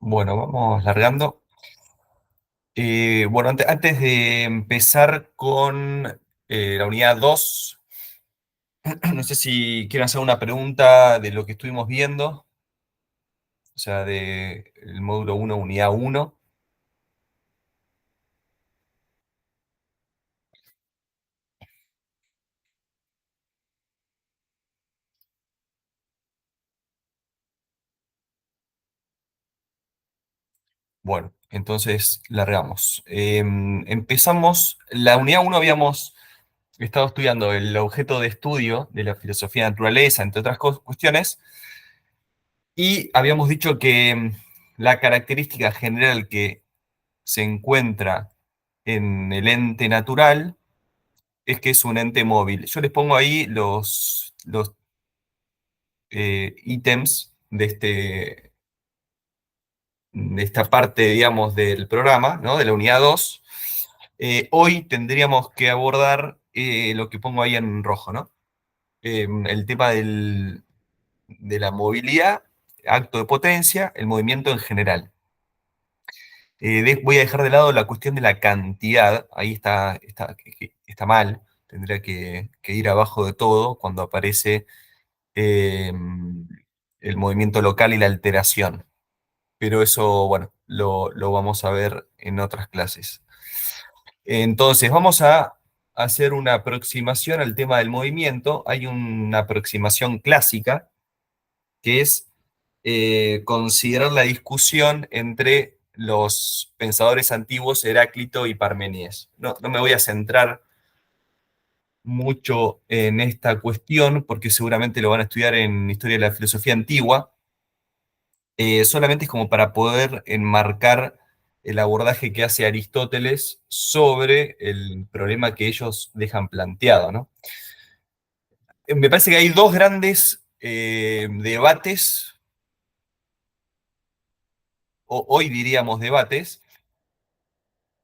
Bueno, vamos largando. Bueno, antes de empezar con la unidad 2, no sé si quieren hacer una pregunta de lo que estuvimos viendo, o sea, del módulo 1, unidad 1. Bueno, entonces largamos. Empezamos, la unidad 1 habíamos estado estudiando el objeto de estudio de la filosofía de la naturaleza, entre otras cuestiones, y habíamos dicho que la característica general que se encuentra en el ente natural es que es un ente móvil. Yo les pongo ahí los ítems de esta parte, digamos, del programa, ¿no? De la unidad 2. Hoy tendríamos que abordar lo que pongo ahí en rojo, ¿no? El tema de la movilidad, acto de potencia, el movimiento en general. Voy a dejar de lado la cuestión de la cantidad, ahí está mal, tendría que ir abajo de todo cuando aparece eh, el movimiento local y la alteración. Pero eso, bueno, lo vamos a ver en otras clases. Entonces, vamos a hacer una aproximación al tema del movimiento. Hay una aproximación clásica que es considerar la discusión entre los pensadores antiguos Heráclito y Parmenides. No me voy a centrar mucho en esta cuestión porque seguramente lo van a estudiar en Historia de la Filosofía Antigua. Solamente es como para poder enmarcar el abordaje que hace Aristóteles sobre el problema que ellos dejan planteado, ¿no? Me parece que hay dos grandes debates, o hoy diríamos debates,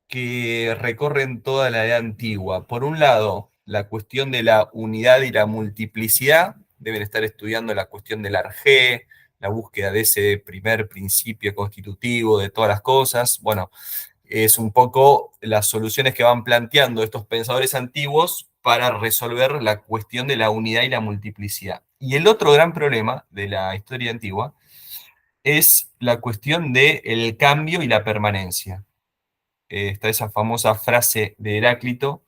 que recorren toda la edad antigua. Por un lado, la cuestión de la unidad y la multiplicidad, deben estar estudiando la cuestión del arjé, la búsqueda de ese primer principio constitutivo de todas las cosas. Bueno, es un poco las soluciones que van planteando estos pensadores antiguos para resolver la cuestión de la unidad y la multiplicidad. Y el otro gran problema de la historia antigua es la cuestión del cambio y la permanencia. Está esa famosa frase de Heráclito: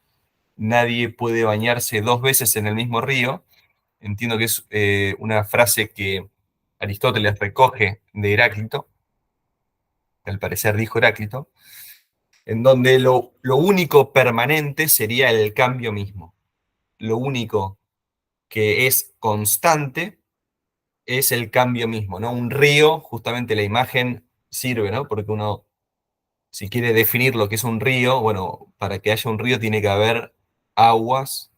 nadie puede bañarse dos veces en el mismo río. Entiendo que es una frase que Aristóteles recoge de Heráclito, que al parecer dijo Heráclito, en donde lo único permanente sería el cambio mismo. Lo único que es constante es el cambio mismo, ¿no? Un río, justamente la imagen sirve, ¿no? Porque uno, si quiere definir lo que es un río, bueno, para que haya un río tiene que haber aguas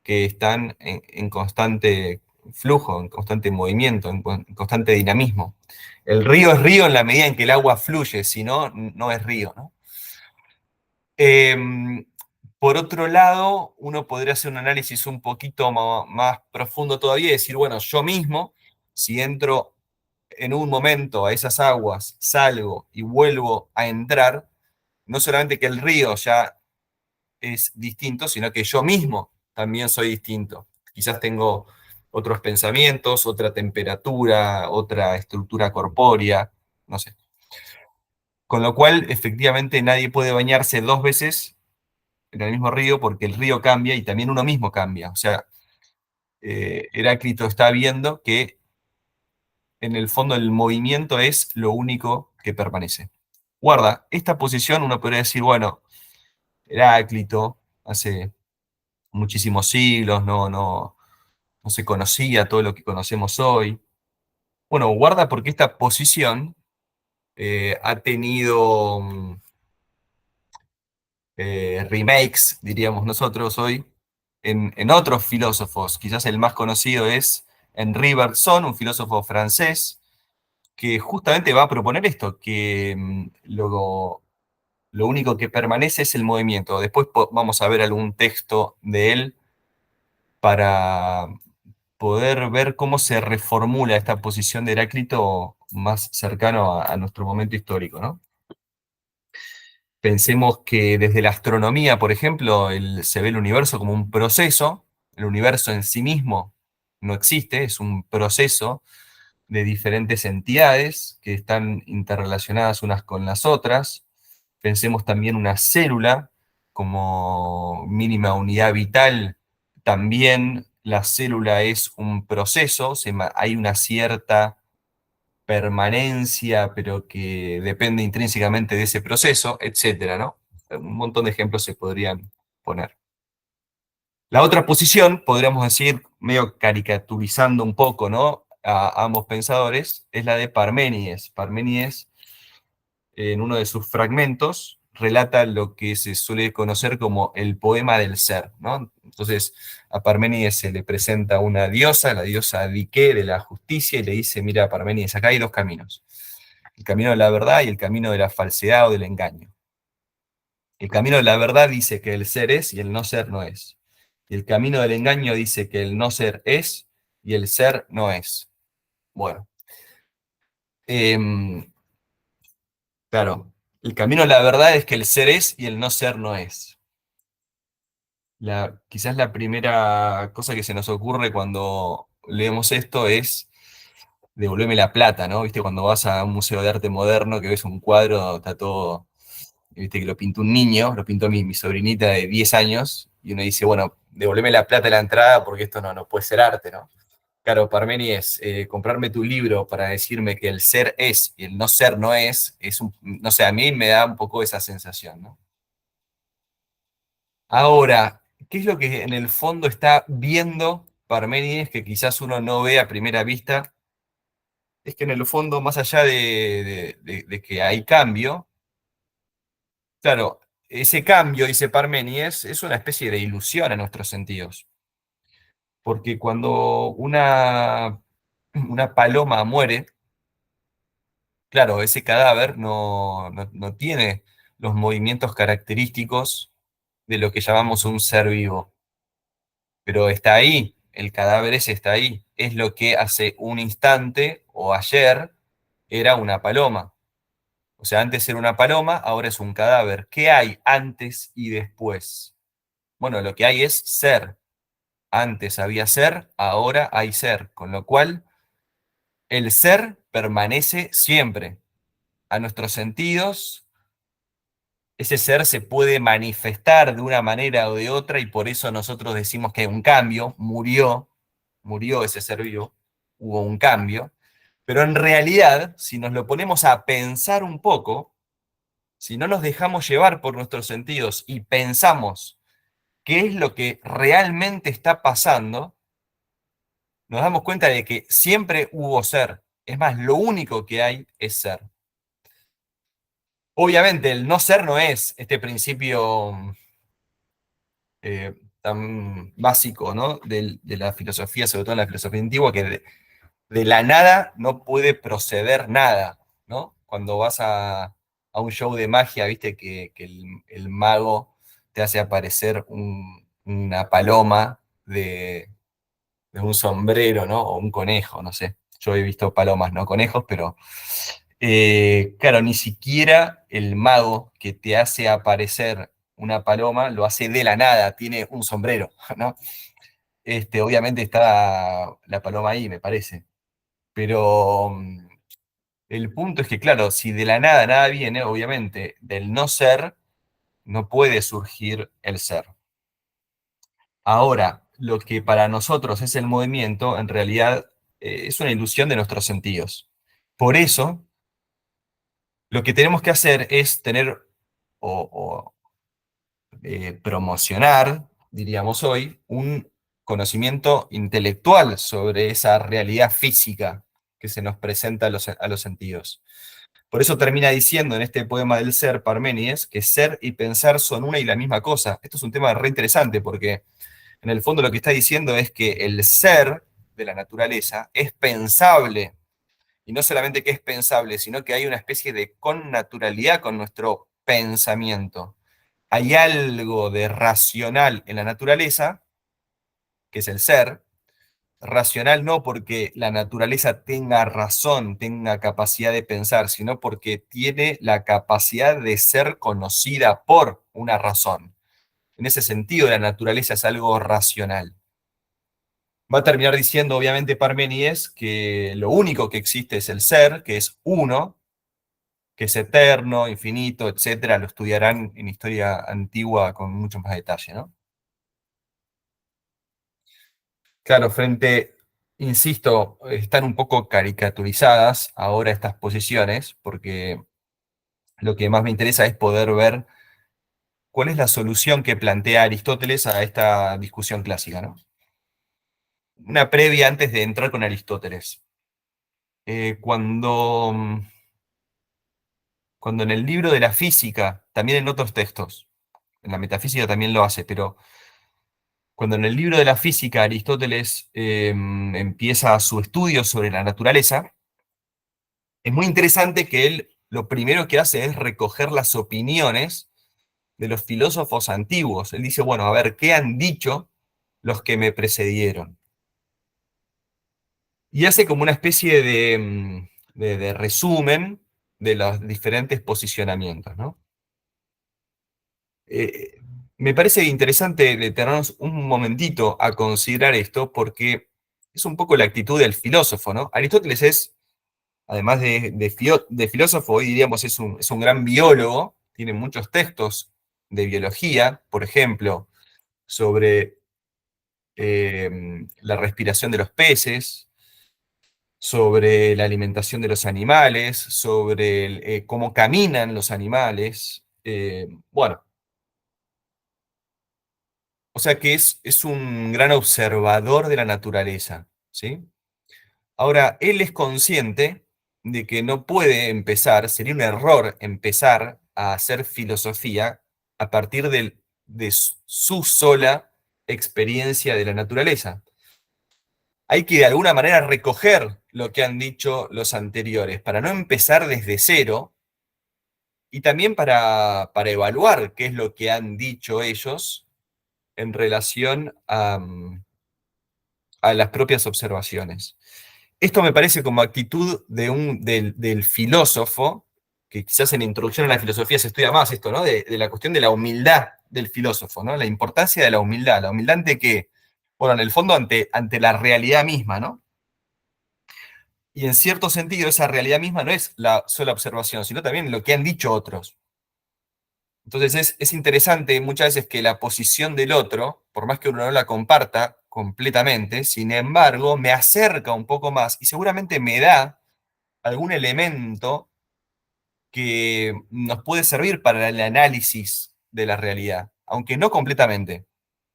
que están en constante flujo, en constante movimiento, en constante dinamismo. El río es río en la medida en que el agua fluye, si no, no es río, ¿no? Por otro lado, uno podría hacer un análisis un poquito más profundo todavía y decir, bueno, yo mismo, si entro en un momento a esas aguas, salgo y vuelvo a entrar, no solamente que el río ya es distinto, sino que yo mismo también soy distinto. Quizás tengo otros pensamientos, otra temperatura, otra estructura corpórea, no sé. Con lo cual, efectivamente, nadie puede bañarse dos veces en el mismo río porque el río cambia y también uno mismo cambia. O sea, Heráclito está viendo que en el fondo el movimiento es lo único que permanece. Guarda, esta posición uno podría decir, bueno, Heráclito hace muchísimos siglos no se conocía todo lo que conocemos hoy. Bueno, guarda porque esta posición ha tenido remakes, diríamos nosotros hoy, en otros filósofos. Quizás el más conocido es Henri Bergson, un filósofo francés, que justamente va a proponer esto, que lo único que permanece es el movimiento. Después vamos a ver algún texto de él para, poder ver cómo se reformula esta posición de Heráclito más cercano a nuestro momento histórico, ¿no? Pensemos que desde la astronomía, por ejemplo, se ve el universo como un proceso. El universo en sí mismo no existe, es un proceso de diferentes entidades que están interrelacionadas unas con las otras. Pensemos también una célula como mínima unidad vital. También la célula es un proceso, hay una cierta permanencia, pero que depende intrínsecamente de ese proceso, etcétera, ¿no? Un montón de ejemplos se podrían poner. La otra posición, podríamos decir, medio caricaturizando un poco, ¿no? A ambos pensadores, es la de Parménides. Parménides, en uno de sus fragmentos, relata lo que se suele conocer como el poema del ser, ¿no? Entonces, a Parménides se le presenta una diosa, la diosa Dike de la justicia, y le dice, mira, Parménides, acá hay dos caminos, el camino de la verdad y el camino de la falsedad o del engaño. El camino de la verdad dice que el ser es y el no ser no es. Y el camino del engaño dice que el no ser es y el ser no es. Bueno, em, claro, el camino de la verdad es que el ser es y el no ser no es. Quizás la primera cosa que se nos ocurre cuando leemos esto es devolverme la plata, ¿no? ¿Viste? Cuando vas a un museo de arte moderno que ves un cuadro, está todo, viste, que lo pintó un niño, lo pintó mi sobrinita de 10 años, y uno dice, bueno, devolveme la plata de la entrada porque esto no puede ser arte, ¿no? Claro, Parmenides, comprarme tu libro para decirme que el ser es y el no ser no es no sé, a mí me da un poco esa sensación, ¿no? Ahora, ¿qué es lo que en el fondo está viendo Parménides que quizás uno no ve a primera vista? Es que en el fondo, más allá de que hay cambio, claro, ese cambio, dice Parménides, es una especie de ilusión a nuestros sentidos. Porque cuando una paloma muere, claro, ese cadáver no tiene los movimientos característicos de lo que llamamos un ser vivo. Pero está ahí, el cadáver ese está ahí. Es lo que hace un instante o ayer era una paloma. O sea, antes era una paloma, ahora es un cadáver. ¿Qué hay antes y después? Bueno, lo que hay es ser. Antes había ser, ahora hay ser. Con lo cual, el ser permanece siempre. A nuestros sentidos, ese ser se puede manifestar de una manera o de otra y por eso nosotros decimos que hay un cambio, murió ese ser vivo, hubo un cambio, pero en realidad, si nos lo ponemos a pensar un poco, si no nos dejamos llevar por nuestros sentidos y pensamos qué es lo que realmente está pasando, nos damos cuenta de que siempre hubo ser. Es más, lo único que hay es ser. Obviamente, el no ser no es este principio tan básico, ¿no? De la filosofía, sobre todo en la filosofía antigua, que de la nada no puede proceder nada, ¿no? Cuando vas a un show de magia, viste que el mago te hace aparecer una paloma de un sombrero, ¿no? O un conejo, no sé. Yo he visto palomas, no conejos, pero claro, ni siquiera el mago que te hace aparecer una paloma lo hace de la nada, tiene un sombrero, ¿no? Obviamente está la paloma ahí, me parece. Pero el punto es que, claro, si de la nada nada viene, obviamente del no ser no puede surgir el ser. Ahora, lo que para nosotros es el movimiento, en realidad es una ilusión de nuestros sentidos. Por eso, lo que tenemos que hacer es tener o promocionar, diríamos hoy, un conocimiento intelectual sobre esa realidad física que se nos presenta a los sentidos. Por eso termina diciendo en este poema del ser, Parménides, que ser y pensar son una y la misma cosa. Esto es un tema re interesante porque en el fondo lo que está diciendo es que el ser de la naturaleza es pensable. Y no solamente que es pensable, sino que hay una especie de connaturalidad con nuestro pensamiento. Hay algo de racional en la naturaleza, que es el ser, racional no porque la naturaleza tenga razón, tenga capacidad de pensar, sino porque tiene la capacidad de ser conocida por una razón. En ese sentido, la naturaleza es algo racional. Va a terminar diciendo, obviamente, Parménides, que lo único que existe es el ser, que es uno, que es eterno, infinito, etcétera. Lo estudiarán en historia antigua con mucho más detalle, ¿no? Claro, insisto, están un poco caricaturizadas ahora estas posiciones, porque lo que más me interesa es poder ver cuál es la solución que plantea Aristóteles a esta discusión clásica, ¿no? Una previa antes de entrar con Aristóteles. Cuando en el libro de la física, también en otros textos, en la metafísica también lo hace, pero cuando en el libro de la física Aristóteles empieza su estudio sobre la naturaleza, es muy interesante que él lo primero que hace es recoger las opiniones de los filósofos antiguos. Él dice, bueno, a ver, ¿qué han dicho los que me precedieron? Y hace como una especie de resumen de los diferentes posicionamientos, ¿no? Eh, Me parece interesante detenernos un momentito a considerar esto porque es un poco la actitud del filósofo, ¿no? Aristóteles es, además de filósofo, hoy diríamos es un gran biólogo, tiene muchos textos de biología, por ejemplo, sobre la respiración de los peces, sobre la alimentación de los animales, sobre cómo caminan los animales. Bueno, o sea que es un gran observador de la naturaleza, ¿sí? Ahora, él es consciente de que no puede empezar, sería un error empezar a hacer filosofía a partir de su sola experiencia de la naturaleza. Hay que de alguna manera recoger lo que han dicho los anteriores, para no empezar desde cero y también para evaluar qué es lo que han dicho ellos en relación a las propias observaciones. Esto me parece como actitud del filósofo, que quizás en la introducción a la filosofía se estudia más esto, ¿no? De la cuestión de la humildad del filósofo, ¿no? La importancia de la humildad ante qué, bueno, en el fondo ante la realidad misma, ¿no? Y en cierto sentido esa realidad misma no es la sola observación, sino también lo que han dicho otros. Entonces es interesante muchas veces que la posición del otro, por más que uno no la comparta completamente, sin embargo, me acerca un poco más y seguramente me da algún elemento que nos puede servir para el análisis de la realidad, aunque no completamente,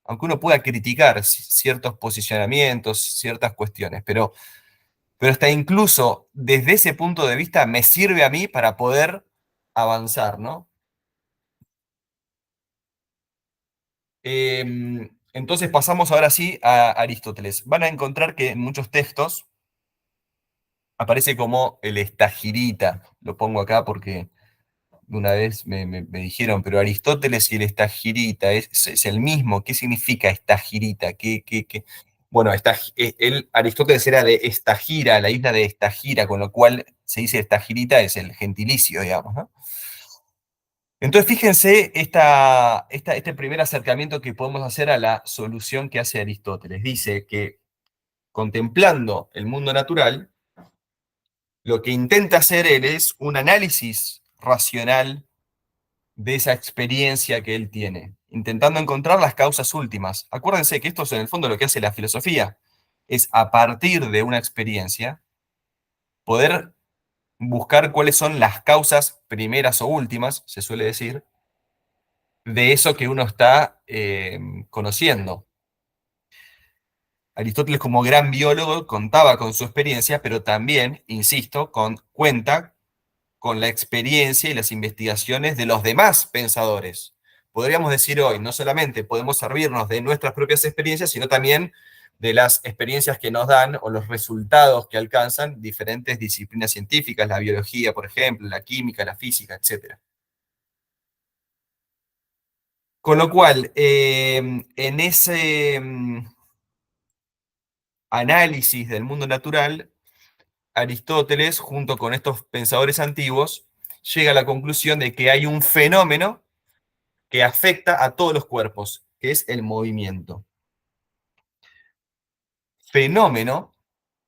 aunque uno pueda criticar ciertos posicionamientos, ciertas cuestiones, pero hasta incluso desde ese punto de vista me sirve a mí para poder avanzar, ¿no? Entonces pasamos ahora sí a Aristóteles. Van a encontrar que en muchos textos aparece como el estagirita. Lo pongo acá porque una vez me dijeron, pero Aristóteles y el estagirita es el mismo. ¿Qué significa estagirita? ¿Qué? Bueno, Aristóteles era de Estagira, la isla de Estagira, con lo cual se dice estagirita, es el gentilicio, digamos, ¿no? Entonces, fíjense este primer acercamiento que podemos hacer a la solución que hace Aristóteles. Dice que contemplando el mundo natural, lo que intenta hacer él es un análisis racional de esa experiencia que él tiene, intentando encontrar las causas últimas. Acuérdense que esto es en el fondo lo que hace la filosofía, es a partir de una experiencia poder buscar cuáles son las causas primeras o últimas, se suele decir, de eso que uno está conociendo. Aristóteles como gran biólogo contaba con su experiencia, pero también, insisto, cuenta con la experiencia y las investigaciones de los demás pensadores. Podríamos decir hoy, no solamente podemos servirnos de nuestras propias experiencias, sino también de las experiencias que nos dan o los resultados que alcanzan diferentes disciplinas científicas, la biología, por ejemplo, la química, la física, etc. Con lo cual, en ese análisis del mundo natural, Aristóteles, junto con estos pensadores antiguos, llega a la conclusión de que hay un fenómeno que afecta a todos los cuerpos, que es el movimiento. Fenómeno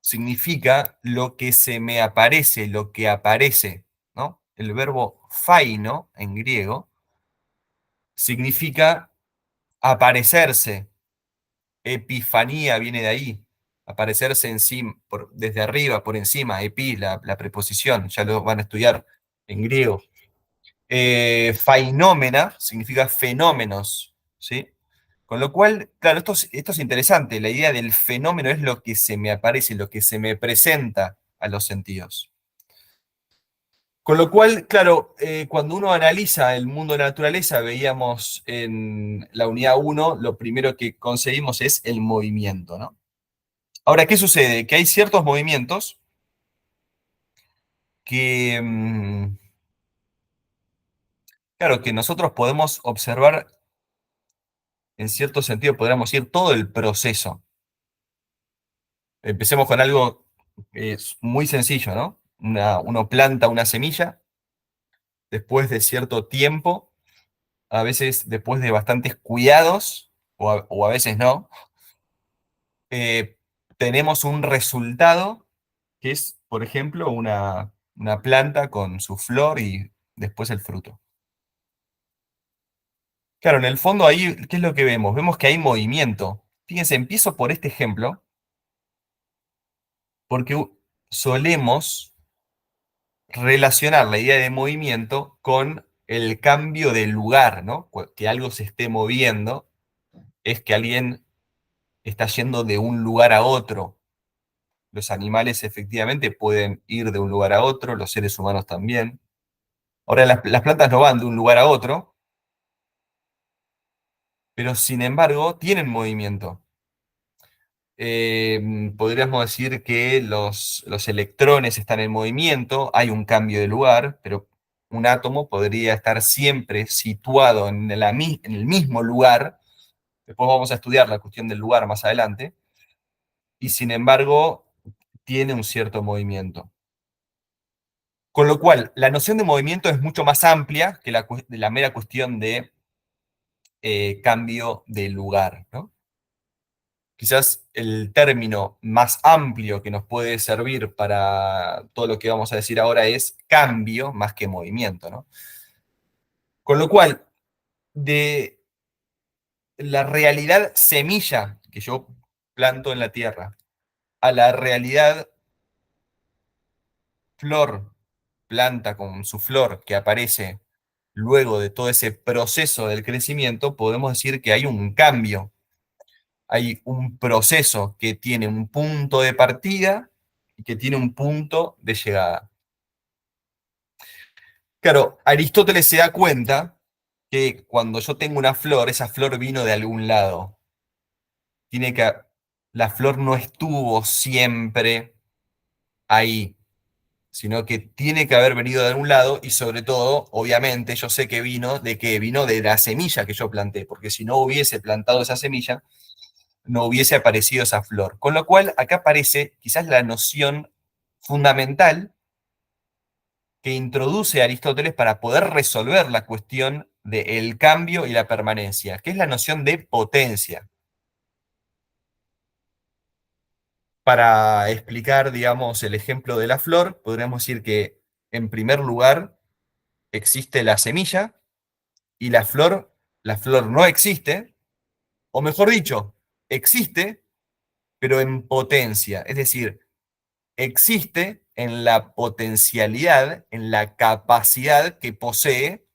significa lo que se me aparece, lo que aparece, ¿no? El verbo faino en griego significa aparecerse. Epifanía viene de ahí, aparecerse encima, desde arriba, por encima, epi, la preposición, ya lo van a estudiar en griego. Fainómena significa fenómenos, ¿sí? Con lo cual, claro, esto es interesante, la idea del fenómeno es lo que se me aparece, lo que se me presenta a los sentidos. Con lo cual, claro, cuando uno analiza el mundo de la naturaleza, veíamos en la unidad uno lo primero que conseguimos es el movimiento, ¿no? Ahora, ¿qué sucede? Que hay ciertos movimientos que, claro, que nosotros podemos observar, en cierto sentido, podríamos decir, todo el proceso. Empecemos con algo muy sencillo, ¿no? Uno planta una semilla, después de cierto tiempo, a veces después de bastantes cuidados, o a veces no, eh, tenemos un resultado que es, por ejemplo, una planta con su flor y después el fruto. Claro, en el fondo ahí, ¿qué es lo que vemos? Vemos que hay movimiento. Fíjense, empiezo por este ejemplo, porque solemos relacionar la idea de movimiento con el cambio de lugar, ¿no? Que algo se esté moviendo es que alguien está yendo de un lugar a otro. Los animales efectivamente pueden ir de un lugar a otro, los seres humanos también. Ahora, las plantas no van de un lugar a otro, pero sin embargo tienen movimiento. Podríamos decir que los electrones están en movimiento, hay un cambio de lugar, pero un átomo podría estar siempre situado en el mismo lugar. Después vamos a estudiar la cuestión del lugar más adelante, y sin embargo tiene un cierto movimiento. Con lo cual, la noción de movimiento es mucho más amplia que la mera cuestión de cambio de lugar, ¿no? Quizás el término más amplio que nos puede servir para todo lo que vamos a decir ahora es cambio más que movimiento, ¿no? Con lo cual, de la realidad semilla que yo planto en la tierra a la realidad flor, planta con su flor que aparece luego de todo ese proceso del crecimiento, podemos decir que hay un cambio, hay un proceso que tiene un punto de partida y que tiene un punto de llegada. Claro, Aristóteles se da cuenta que cuando yo tengo una flor, esa flor vino de algún lado. Tiene que, la flor no estuvo siempre ahí, sino que tiene que haber venido de algún lado y sobre todo, obviamente, yo sé que vino de la semilla que yo planté, porque si no hubiese plantado esa semilla, no hubiese aparecido esa flor. Con lo cual, acá aparece quizás la noción fundamental que introduce Aristóteles para poder resolver la cuestión del cambio y la permanencia, que es la noción de potencia. Para explicar, digamos, el ejemplo de la flor, podríamos decir que, en primer lugar, existe la semilla y la flor no existe, o mejor dicho, existe, pero en potencia, es decir, existe en la potencialidad, en la capacidad que posee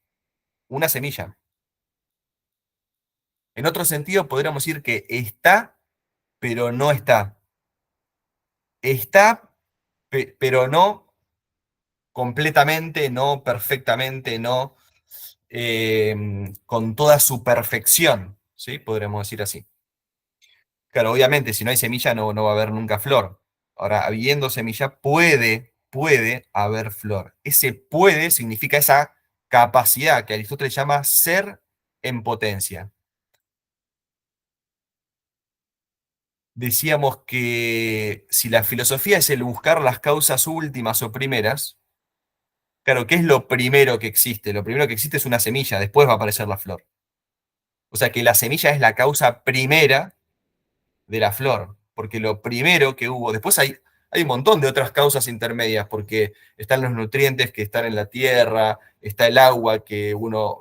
una semilla. En otro sentido, podríamos decir que está, pero no está. Está, pero no completamente, no perfectamente, no con toda su perfección, ¿sí? Podríamos decir así. Claro, obviamente, si no hay semilla no va a haber nunca flor. Ahora, habiendo semilla, puede haber flor. Ese puede significa esa capacidad que Aristóteles llama ser en potencia. decíamos que si la filosofía es el buscar las causas últimas o primeras, claro, ¿qué es lo primero que existe? Lo primero que existe es una semilla, después va a aparecer la flor. O sea que la semilla es la causa primera de la flor, porque lo primero que hubo, después hay un montón de otras causas intermedias, porque están los nutrientes que están en la tierra, está el agua que uno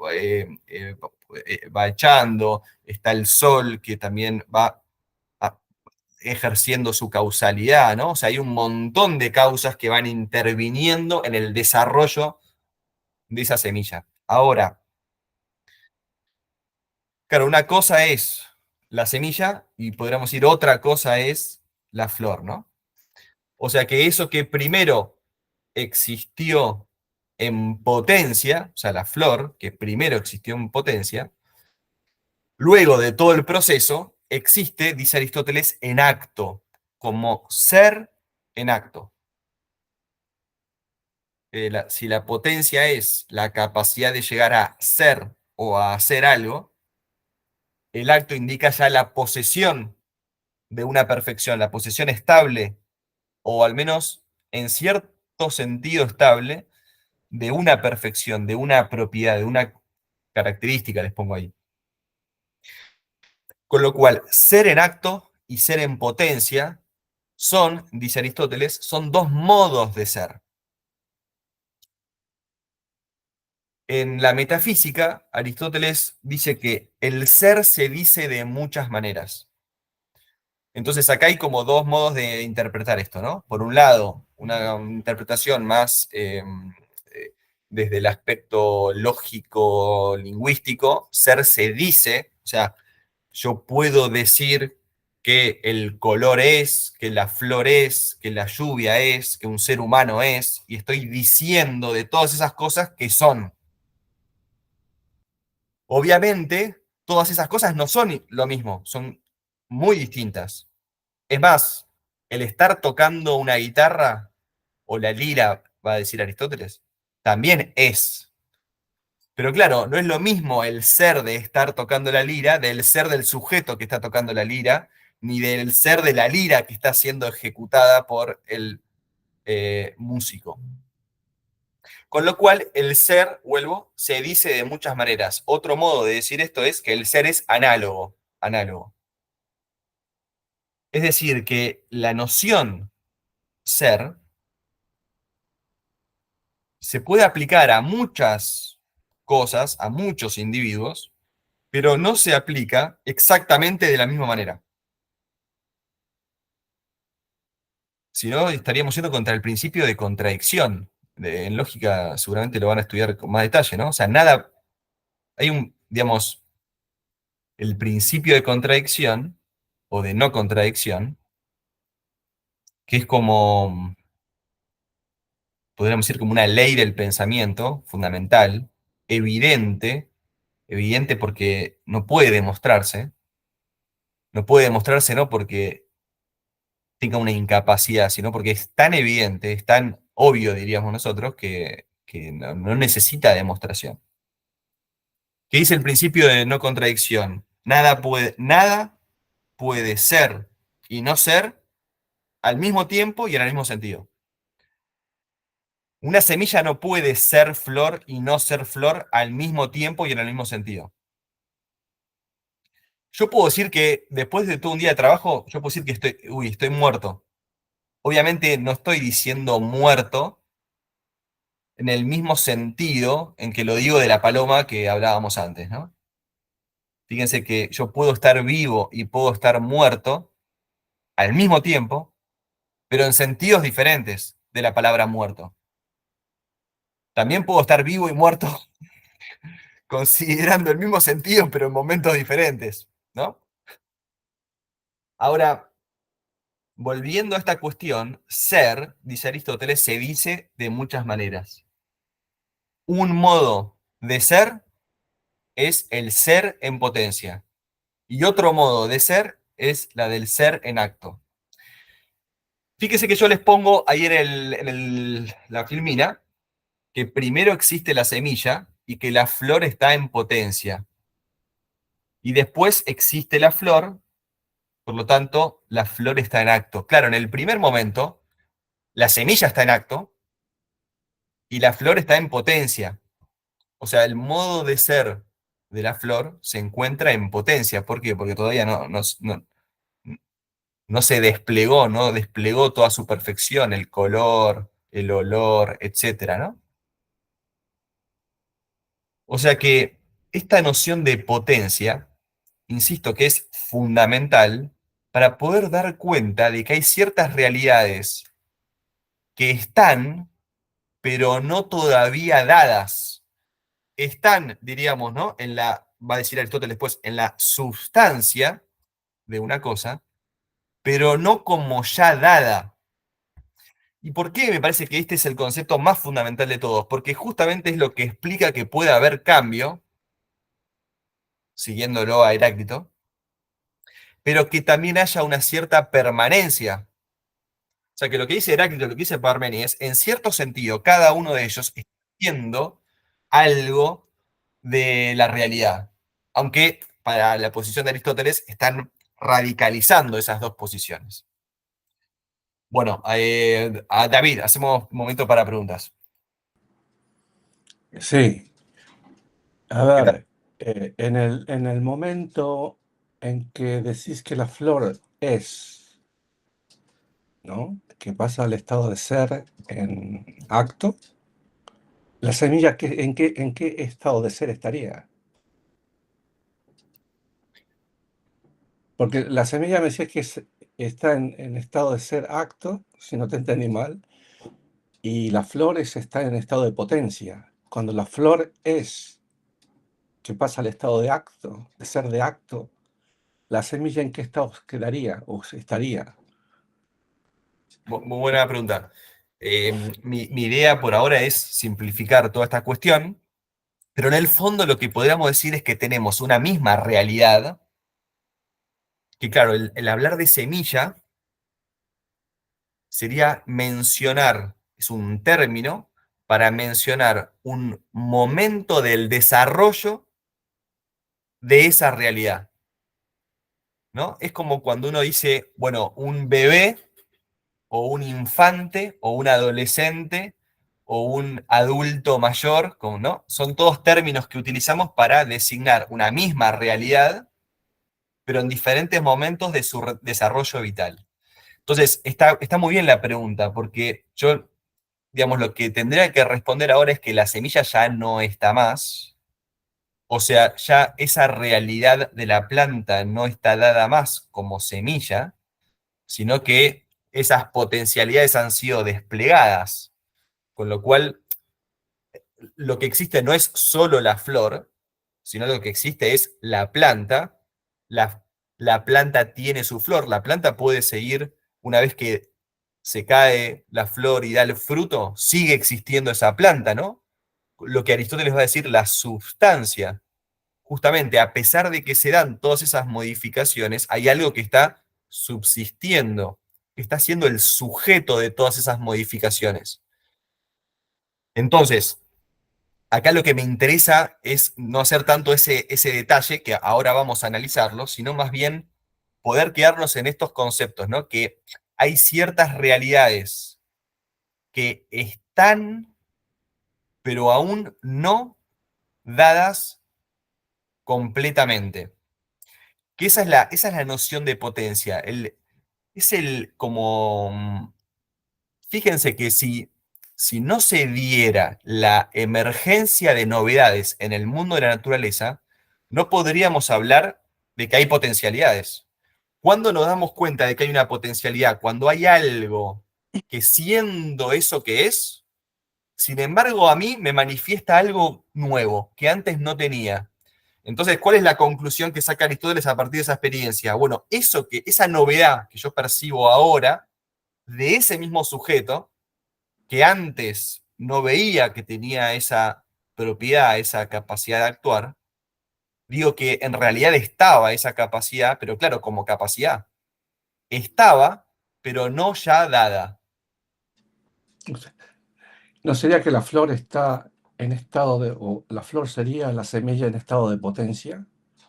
va echando, está el sol que también va a- ejerciendo su causalidad, ¿no? O sea, hay un montón de causas que van interviniendo en el desarrollo de esa semilla. Ahora, claro, una cosa es la semilla y podríamos decir otra cosa es la flor, ¿no? O sea que eso que primero existió en potencia, o sea, la flor, que primero existió en potencia, luego de todo el proceso, existe, dice Aristóteles, en acto, como ser en acto. Si la potencia es la capacidad de llegar a ser o a hacer algo, el acto indica ya la posesión de una perfección, la posesión estable, o al menos en cierto sentido estable, de una perfección, de una propiedad, de una característica, les pongo ahí. Con lo cual, ser en acto y ser en potencia son, dice Aristóteles, son dos modos de ser. En la metafísica, Aristóteles dice que el ser se dice de muchas maneras. Entonces acá hay como dos modos de interpretar esto, ¿no? Por un lado, una interpretación más desde el aspecto lógico, lingüístico, ser se dice, o sea, yo puedo decir que el color es, que la flor es, que la lluvia es, que un ser humano es, y estoy diciendo de todas esas cosas que son. Obviamente, todas esas cosas no son lo mismo, son muy distintas. Es más, el estar tocando una guitarra o la lira, va a decir Aristóteles, también es. Pero claro, no es lo mismo el ser de estar tocando la lira del ser del sujeto que está tocando la lira, ni del ser de la lira que está siendo ejecutada por el músico. Con lo cual, el ser, vuelvo, se dice de muchas maneras. Otro modo de decir esto es que el ser es análogo, análogo. Es decir, que la noción ser se puede aplicar a muchas cosas, a muchos individuos, pero no se aplica exactamente de la misma manera. Si no, estaríamos yendo contra el principio de contradicción. En lógica seguramente lo van a estudiar con más detalle, ¿no? O sea, nada, hay un, digamos, el principio de contradicción o de no contradicción, que es como, podríamos decir, como una ley del pensamiento fundamental, evidente, evidente porque no puede demostrarse no porque tenga una incapacidad, sino porque es tan evidente, es tan obvio, diríamos nosotros, que no necesita demostración. ¿Qué dice el principio de no contradicción? Nada puede ser y no ser al mismo tiempo y en el mismo sentido. Una semilla no puede ser flor y no ser flor al mismo tiempo y en el mismo sentido. Yo puedo decir que después de todo un día de trabajo, yo puedo decir que estoy muerto. Obviamente no estoy diciendo muerto en el mismo sentido en que lo digo de la paloma que hablábamos antes, ¿no? Fíjense que yo puedo estar vivo y puedo estar muerto al mismo tiempo, pero en sentidos diferentes de la palabra muerto. También puedo estar vivo y muerto considerando el mismo sentido, pero en momentos diferentes, ¿no? Ahora, volviendo a esta cuestión, ser, dice Aristóteles, se dice de muchas maneras. Un modo de ser es el ser en potencia. Y otro modo de ser es la del ser en acto. Fíjese que yo les pongo ahí la filmina que primero existe la semilla y que la flor está en potencia. Y después existe la flor Por lo tanto, la flor está en acto. Claro, en el primer momento, la semilla está en acto y la flor está en potencia. O sea, el modo de ser de la flor se encuentra en potencia. ¿Por qué? Porque todavía no se desplegó, no desplegó toda su perfección, el color, el olor, etcétera, ¿no? O sea que esta noción de potencia, insisto que es fundamental para poder dar cuenta de que hay ciertas realidades que están, pero no todavía dadas. Están, diríamos, ¿no? En la, va a decir Aristóteles después, en la sustancia de una cosa, pero no como ya dada. ¿Y por qué me parece que este es el concepto más fundamental de todos? Porque justamente es lo que explica que puede haber cambio, siguiéndolo a Heráclito, pero que también haya una cierta permanencia. O sea, que lo que dice Heráclito, lo que dice Parménides, en cierto sentido, cada uno de ellos está viendo algo de la realidad. Aunque para la posición de Aristóteles están radicalizando esas dos posiciones. Bueno, a David, hacemos un momento para preguntas. Sí, a ¿Qué tal? ver, en el momento en que decís que la flor es, ¿no? Que pasa al estado de ser en acto, la semilla, ¿en qué estado de ser estaría? Porque la semilla me decías que está en estado de ser acto, si no te entendí mal, y la flor está en estado de potencia. Cuando la flor es, que pasa al estado de acto, de ser de acto, ¿la semilla en qué estado quedaría o estaría? Muy buena pregunta. Mi idea por ahora es simplificar toda esta cuestión, pero en el fondo lo que podríamos decir es que tenemos una misma realidad, que claro, el hablar de semilla sería mencionar, es un término para mencionar un momento del desarrollo de esa realidad, ¿no? Es como cuando uno dice, bueno, un bebé o un infante o un adolescente o un adulto mayor, ¿no? Son todos términos que utilizamos para designar una misma realidad, pero en diferentes momentos de su desarrollo vital. Entonces, está muy bien la pregunta, porque yo, digamos, lo que tendría que responder ahora es que la semilla ya no está más, o sea, ya esa realidad de la planta no está dada más como semilla, sino que esas potencialidades han sido desplegadas, con lo cual lo que existe no es solo la flor, sino lo que existe es la planta. La, la planta tiene su flor, la planta puede seguir, una vez que se cae la flor y da el fruto, sigue existiendo esa planta, ¿no? Lo que Aristóteles va a decir, la sustancia. Justamente, a pesar de que se dan todas esas modificaciones, hay algo que está subsistiendo, que está siendo el sujeto de todas esas modificaciones. Entonces, acá lo que me interesa es no hacer tanto ese detalle, que ahora vamos a analizarlo, sino más bien poder quedarnos en estos conceptos, ¿no? Que hay ciertas realidades que están, pero aún no dadas completamente. Que esa es la noción de potencia. Es el como, fíjense que si no se diera la emergencia de novedades en el mundo de la naturaleza, no podríamos hablar de que hay potencialidades. ¿Cuándo nos damos cuenta de que hay una potencialidad? Cuando hay algo que siendo eso que es, sin embargo a mí me manifiesta algo nuevo que antes no tenía. Entonces, ¿cuál es la conclusión que saca Aristóteles a partir de esa experiencia? Bueno, esa novedad que yo percibo ahora de ese mismo sujeto, que antes no veía que tenía esa propiedad, esa capacidad de actuar, digo que en realidad estaba esa capacidad, pero claro, como capacidad, estaba, pero no ya dada. O sea, ¿no sería que la flor está en estado de, o la flor sería la semilla en estado de potencia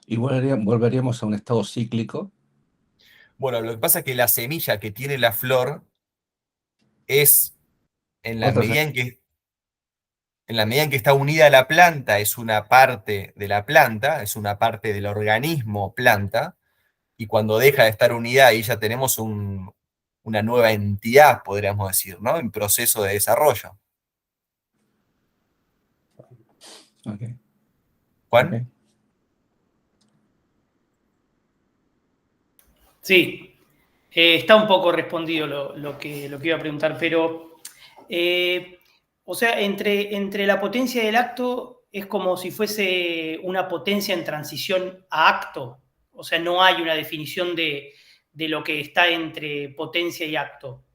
y volveríamos a un estado cíclico? Bueno, lo que pasa es que la semilla que tiene la flor es, en la Otra medida en que está unida a la planta, es una parte de la planta, es una parte del organismo planta, y cuando deja de estar unida, ahí ya tenemos una nueva entidad, podríamos decir, ¿no? En proceso de desarrollo. Ok, Juan, ok. Sí, está un poco respondido lo que iba a preguntar, pero, eh, o sea, entre la potencia del acto es como si fuese una potencia en transición a acto. O sea, no hay una definición de lo que está entre potencia y acto.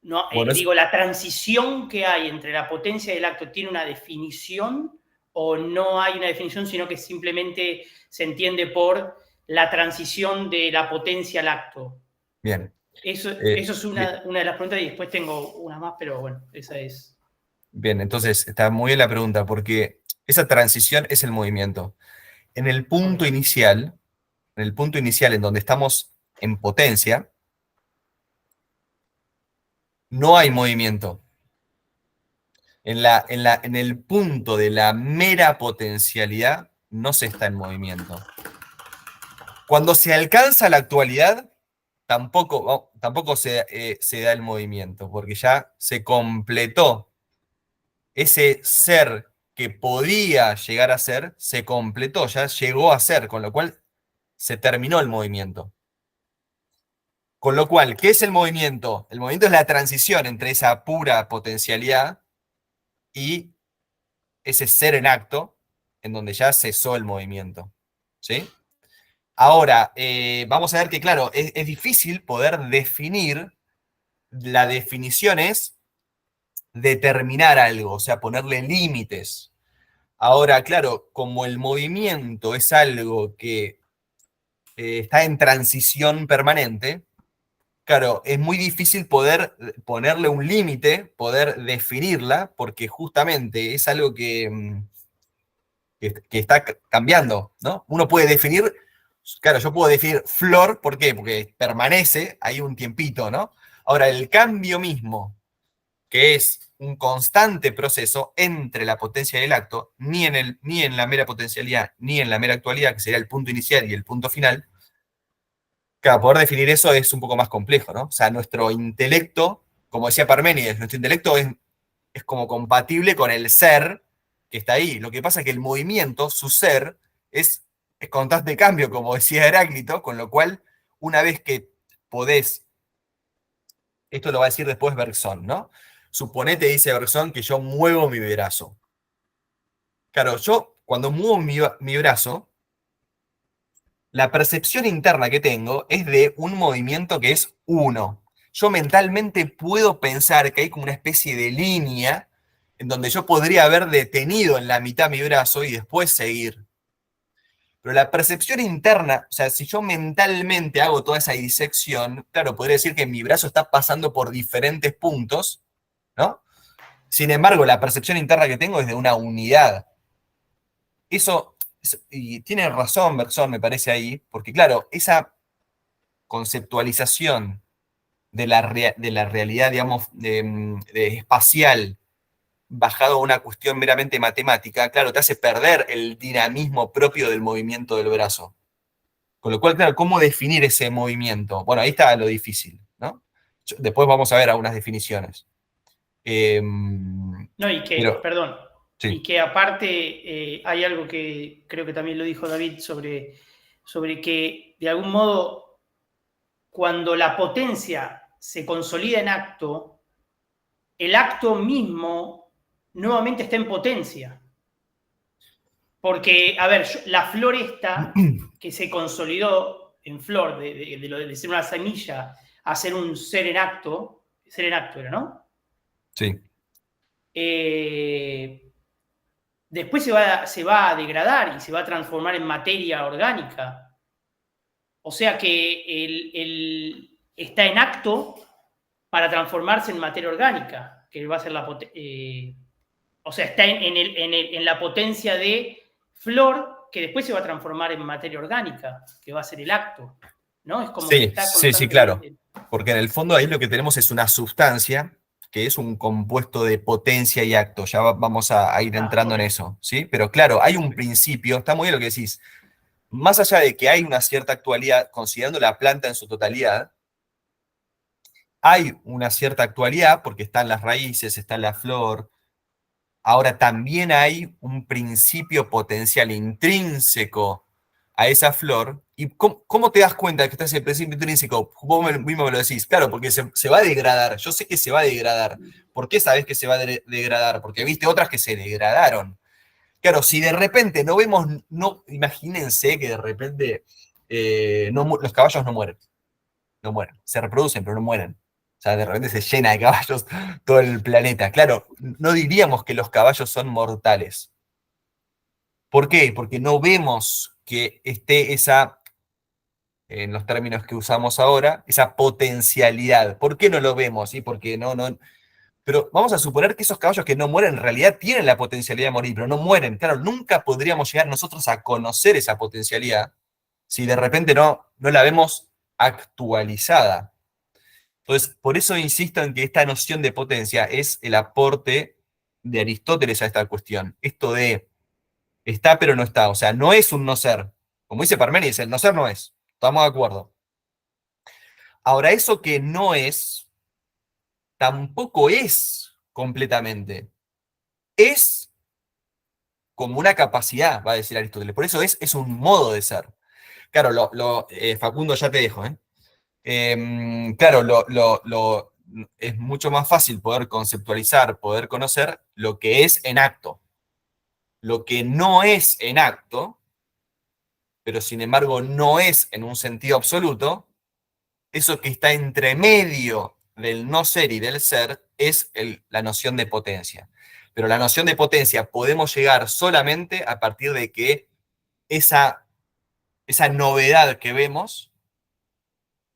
No, bueno, digo, la transición que hay entre la potencia y el acto tiene una definición o no hay una definición, sino que simplemente se entiende por la transición de la potencia al acto. bien. Eso es Bien, una de las preguntas y después tengo una más, pero bueno, esa es. bien, entonces está muy bien la pregunta, porque esa transición es el movimiento. En el punto Ok. inicial, en el punto inicial en donde estamos en potencia, no hay movimiento. En el punto de la mera potencialidad, no se está en movimiento. Cuando se alcanza la actualidad, tampoco se da el movimiento, porque ya se completó ese ser que podía llegar a ser, se completó, ya llegó a ser, con lo cual se terminó el movimiento. Con lo cual, ¿qué es el movimiento? El movimiento es la transición entre esa pura potencialidad y ese ser en acto, en donde ya cesó el movimiento. ¿Sí? Ahora, vamos a ver que, claro, es difícil poder definir, la definición es determinar algo, o sea, ponerle límites. Ahora, claro, como el movimiento es algo que está en transición permanente, claro, es muy difícil poder ponerle un límite, poder definirla, porque justamente es algo que está cambiando, ¿no? Uno puede definir, claro, yo puedo definir flor, ¿por qué? Porque permanece ahí un tiempito, ¿no? Ahora, el cambio mismo, que es un constante proceso entre la potencia y el acto, ni en la mera potencialidad, ni en la mera actualidad, que sería el punto inicial y el punto final, claro, poder definir eso es un poco más complejo, ¿no? O sea, nuestro intelecto, como decía Parménides, nuestro intelecto es como compatible con el ser que está ahí. Lo que pasa es que el movimiento, su ser, es constante cambio, como decía Heráclito, con lo cual, una vez que podés, esto lo va a decir después Bergson, ¿no? Suponete, dice Bergson, que yo muevo mi brazo. Claro, yo cuando muevo mi brazo, la percepción interna que tengo es de un movimiento que es uno. Yo mentalmente puedo pensar que hay como una especie de línea en donde yo podría haber detenido en la mitad mi brazo y después seguir. Pero la percepción interna, o sea, si yo mentalmente hago toda esa disección, claro, podría decir que mi brazo está pasando por diferentes puntos, ¿no? Sin embargo, la percepción interna que tengo es de una unidad. Eso, y tiene razón Bergson, me parece ahí, porque claro, esa conceptualización de la realidad, digamos, de espacial, bajado a una cuestión meramente matemática, claro, te hace perder el dinamismo propio del movimiento del brazo. Con lo cual, claro, ¿cómo definir ese movimiento? Bueno, ahí está lo difícil, ¿no? Después vamos a ver algunas definiciones. Eh, No, y que, pero, perdón, y sí. que aparte hay algo que creo que también lo dijo David sobre que de algún modo cuando la potencia se consolida en acto, el acto mismo nuevamente está en potencia. Porque, a ver, la flor esta que se consolidó en flor, de ser una semilla a ser un ser en acto era, ¿no? Sí. Después se va a degradar y se va a transformar en materia orgánica. O sea que está en acto para transformarse en materia orgánica, que va a ser o sea, está en la potencia de flor, que después se va a transformar en materia orgánica, que va a ser el acto. ¿no? Es como que Sí, está sí, sí, claro. constantemente. Porque en el fondo ahí lo que tenemos es una sustancia que es un compuesto de potencia y acto. Ya vamos a ir entrando en Ok. eso, ¿sí? Pero claro, hay un principio, está muy bien lo que decís. Más allá de que hay una cierta actualidad, considerando la planta en su totalidad, hay una cierta actualidad porque están las raíces, está la flor. Ahora también hay un principio potencial intrínseco a esa flor. ¿Y cómo te das cuenta de que está ese principio intrínseco? Vos mismo me lo decís, claro, porque se va a degradar. Yo sé que se va a degradar. ¿Por qué sabés que se va a degradar? Porque viste otras que se degradaron. Claro, si de repente no vemos, no, imagínense que de repente los caballos no mueren, no mueren, se reproducen, pero no mueren. O sea, de repente se llena de caballos todo el planeta. Claro, no diríamos que los caballos son mortales. ¿Por qué? Porque no vemos que esté esa, en los términos que usamos ahora, esa potencialidad. ¿Por qué no lo vemos? ¿Sí? Porque no. Pero vamos a suponer que esos caballos que no mueren en realidad tienen la potencialidad de morir, pero no mueren. Claro, nunca podríamos llegar nosotros a conocer esa potencialidad si de repente no la vemos actualizada. Entonces, por eso insisto en que esta noción de potencia es el aporte de Aristóteles a esta cuestión. Esto de está pero no está, o sea, no es un no ser. Como dice Parménides, el no ser no es. Estamos de acuerdo. Ahora, eso que no es, tampoco es completamente. Es como una capacidad, va a decir Aristóteles. Por eso es un modo de ser. Claro, Facundo, ya te dejo, ¿eh? Claro, es mucho más fácil poder conceptualizar, poder conocer lo que es en acto. Lo que no es en acto, pero sin embargo no es en un sentido absoluto, eso que está entre medio del no ser y del ser es la noción de potencia. Pero la noción de potencia podemos llegar solamente a partir de que esa novedad que vemos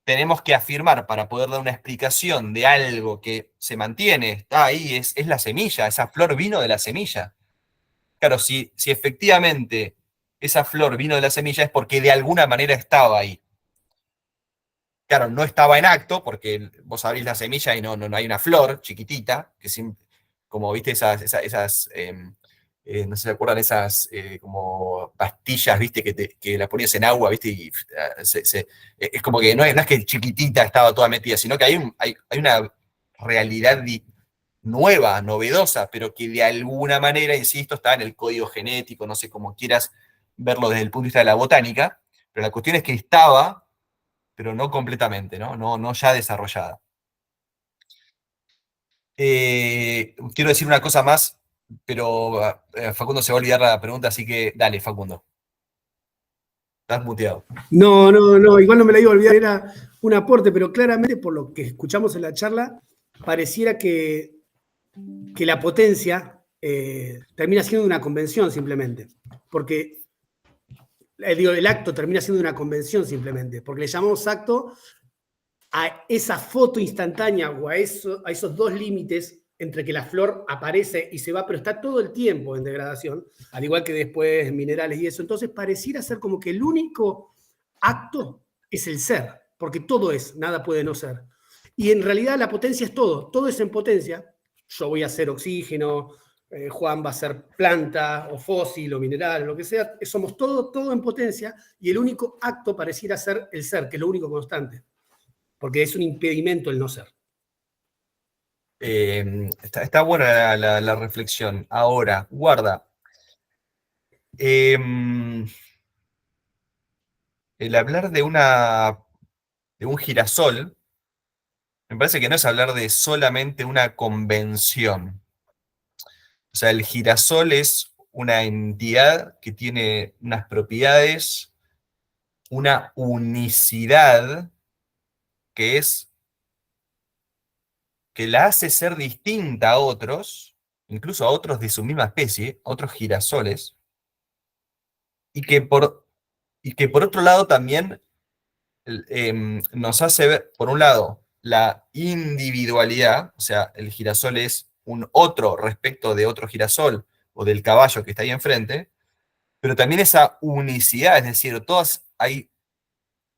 tenemos que afirmar para poder dar una explicación de algo que se mantiene, está ahí, es la semilla, esa flor vino de la semilla. Claro, si efectivamente esa flor vino de la semilla es porque de alguna manera estaba ahí. Claro, no estaba en acto, porque vos abrís la semilla y no hay una flor chiquitita, como viste no sé si se acuerdan esas como pastillas, viste, que la ponías en agua, viste, y es como que no es que chiquitita estaba toda metida, sino que hay una realidad nueva, novedosa, pero que de alguna manera, insisto, está en el código genético, no sé cómo quieras verlo desde el punto de vista de la botánica, pero la cuestión es que estaba, pero no completamente, no ya desarrollada. Quiero decir una cosa más, pero Facundo se va a olvidar la pregunta, así que dale, Facundo. Estás muteado. No, igual no me la iba a olvidar, era un aporte, pero claramente por lo que escuchamos en la charla, pareciera que la potencia termina siendo una convención simplemente, porque el acto termina siendo una convención simplemente, porque le llamamos acto a esa foto instantánea o a esos dos límites entre que la flor aparece y se va, pero está todo el tiempo en degradación, al igual que después minerales y eso. Entonces pareciera ser como que el único acto es el ser, porque todo es, nada puede no ser. Y en realidad la potencia es todo es en potencia. Yo voy a hacer oxígeno, Juan va a ser planta o fósil o mineral, o lo que sea, somos todo en potencia y el único acto pareciera ser el ser, que es lo único constante, porque es un impedimento el no ser. Está buena la reflexión. Ahora, guarda. El hablar de un girasol, me parece que no es hablar de solamente una convención. O sea, el girasol es una entidad que tiene unas propiedades, una unicidad que la hace ser distinta a otros, incluso a otros de su misma especie, a otros girasoles, y que por otro lado también nos hace ver, por un lado, la individualidad, o sea, el girasol es un otro respecto de otro girasol o del caballo que está ahí enfrente, pero también esa unicidad, es decir,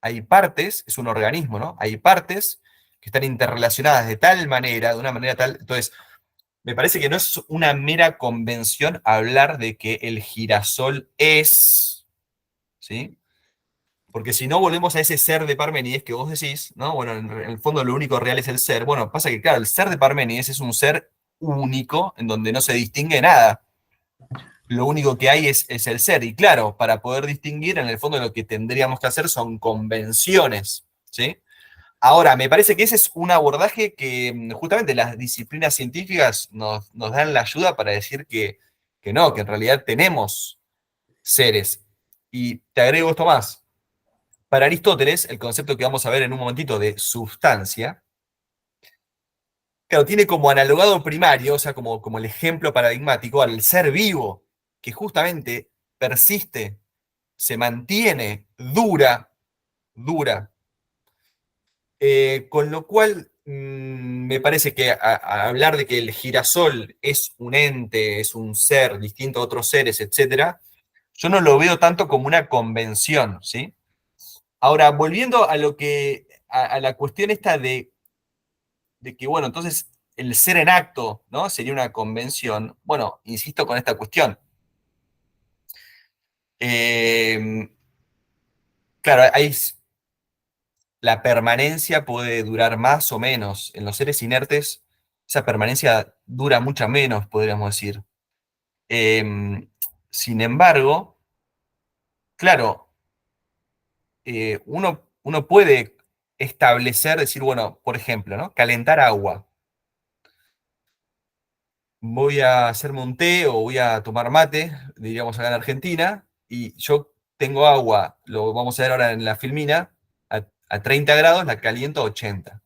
hay partes, es un organismo, ¿no? Hay partes que están interrelacionadas de tal manera, de una manera tal. Entonces, me parece que no es una mera convención hablar de que el girasol es, ¿sí? Porque si no volvemos a ese ser de Parménides que vos decís, ¿no? Bueno, en el fondo lo único real es el ser. Bueno, pasa que, claro, el ser de Parménides es un ser único en donde no se distingue nada. Lo único que hay es el ser. Y claro, para poder distinguir, en el fondo lo que tendríamos que hacer son convenciones, ¿sí? Ahora, me parece que ese es un abordaje que justamente las disciplinas científicas nos dan la ayuda para decir que no, que en realidad tenemos seres. Y te agrego esto más. Para Aristóteles, el concepto que vamos a ver en un momentito de sustancia, claro, tiene como analogado primario, o sea, como el ejemplo paradigmático al ser vivo, que justamente persiste, se mantiene, dura. Con lo cual, me parece que a hablar de que el girasol es un ente, es un ser distinto a otros seres, etcétera, yo no lo veo tanto como una convención, ¿sí? Ahora, volviendo a a la cuestión esta de que, bueno, entonces el ser en acto, ¿no? Sería una convención. Bueno, insisto con esta cuestión. Eh, claro, la permanencia puede durar más o menos. En los seres inertes, esa permanencia dura mucho menos, podríamos decir. Eh, Sin embargo, claro, uno puede establecer, decir, bueno, por ejemplo, ¿no? Calentar agua. Voy a hacerme un té o voy a tomar mate, diríamos acá en Argentina, y yo tengo agua, lo vamos a ver ahora en la filmina, a 30 grados, la caliento a 80.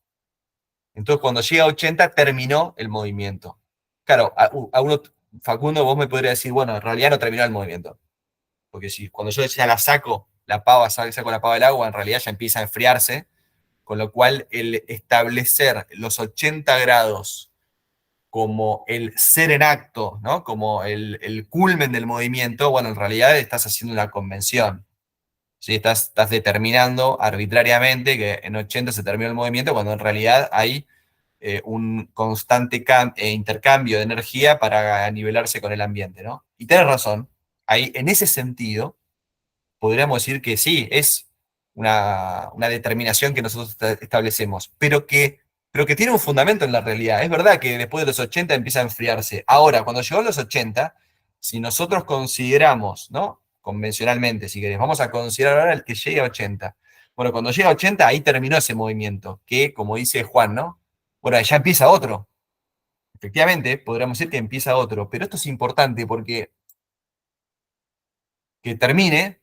Entonces, cuando llega a 80, terminó el movimiento. Claro, a uno, Facundo, vos me podrías decir, bueno, en realidad no terminó el movimiento. Porque si cuando yo ya la saco, saco la pava del agua, en realidad ya empieza a enfriarse. Con lo cual, el establecer los 80 grados como el ser en acto, ¿no? Como el culmen del movimiento, bueno, en realidad estás haciendo una convención. ¿Sí? Estás determinando arbitrariamente que en 80 se terminó el movimiento, cuando en realidad hay un constante intercambio de energía para nivelarse con el ambiente, ¿no? Y tienes razón, ahí, en ese sentido, podríamos decir que sí, es una determinación que nosotros establecemos, pero que tiene un fundamento en la realidad. Es verdad que después de los 80 empieza a enfriarse. Ahora, cuando llegó a los 80, si nosotros consideramos, ¿no? Convencionalmente, si querés, vamos a considerar ahora el que llegue a 80. Bueno, cuando llega a 80, ahí terminó ese movimiento, que, como dice Juan, ¿no? Bueno, ya empieza otro. Efectivamente, podríamos decir que empieza otro, pero esto es importante porque que termine,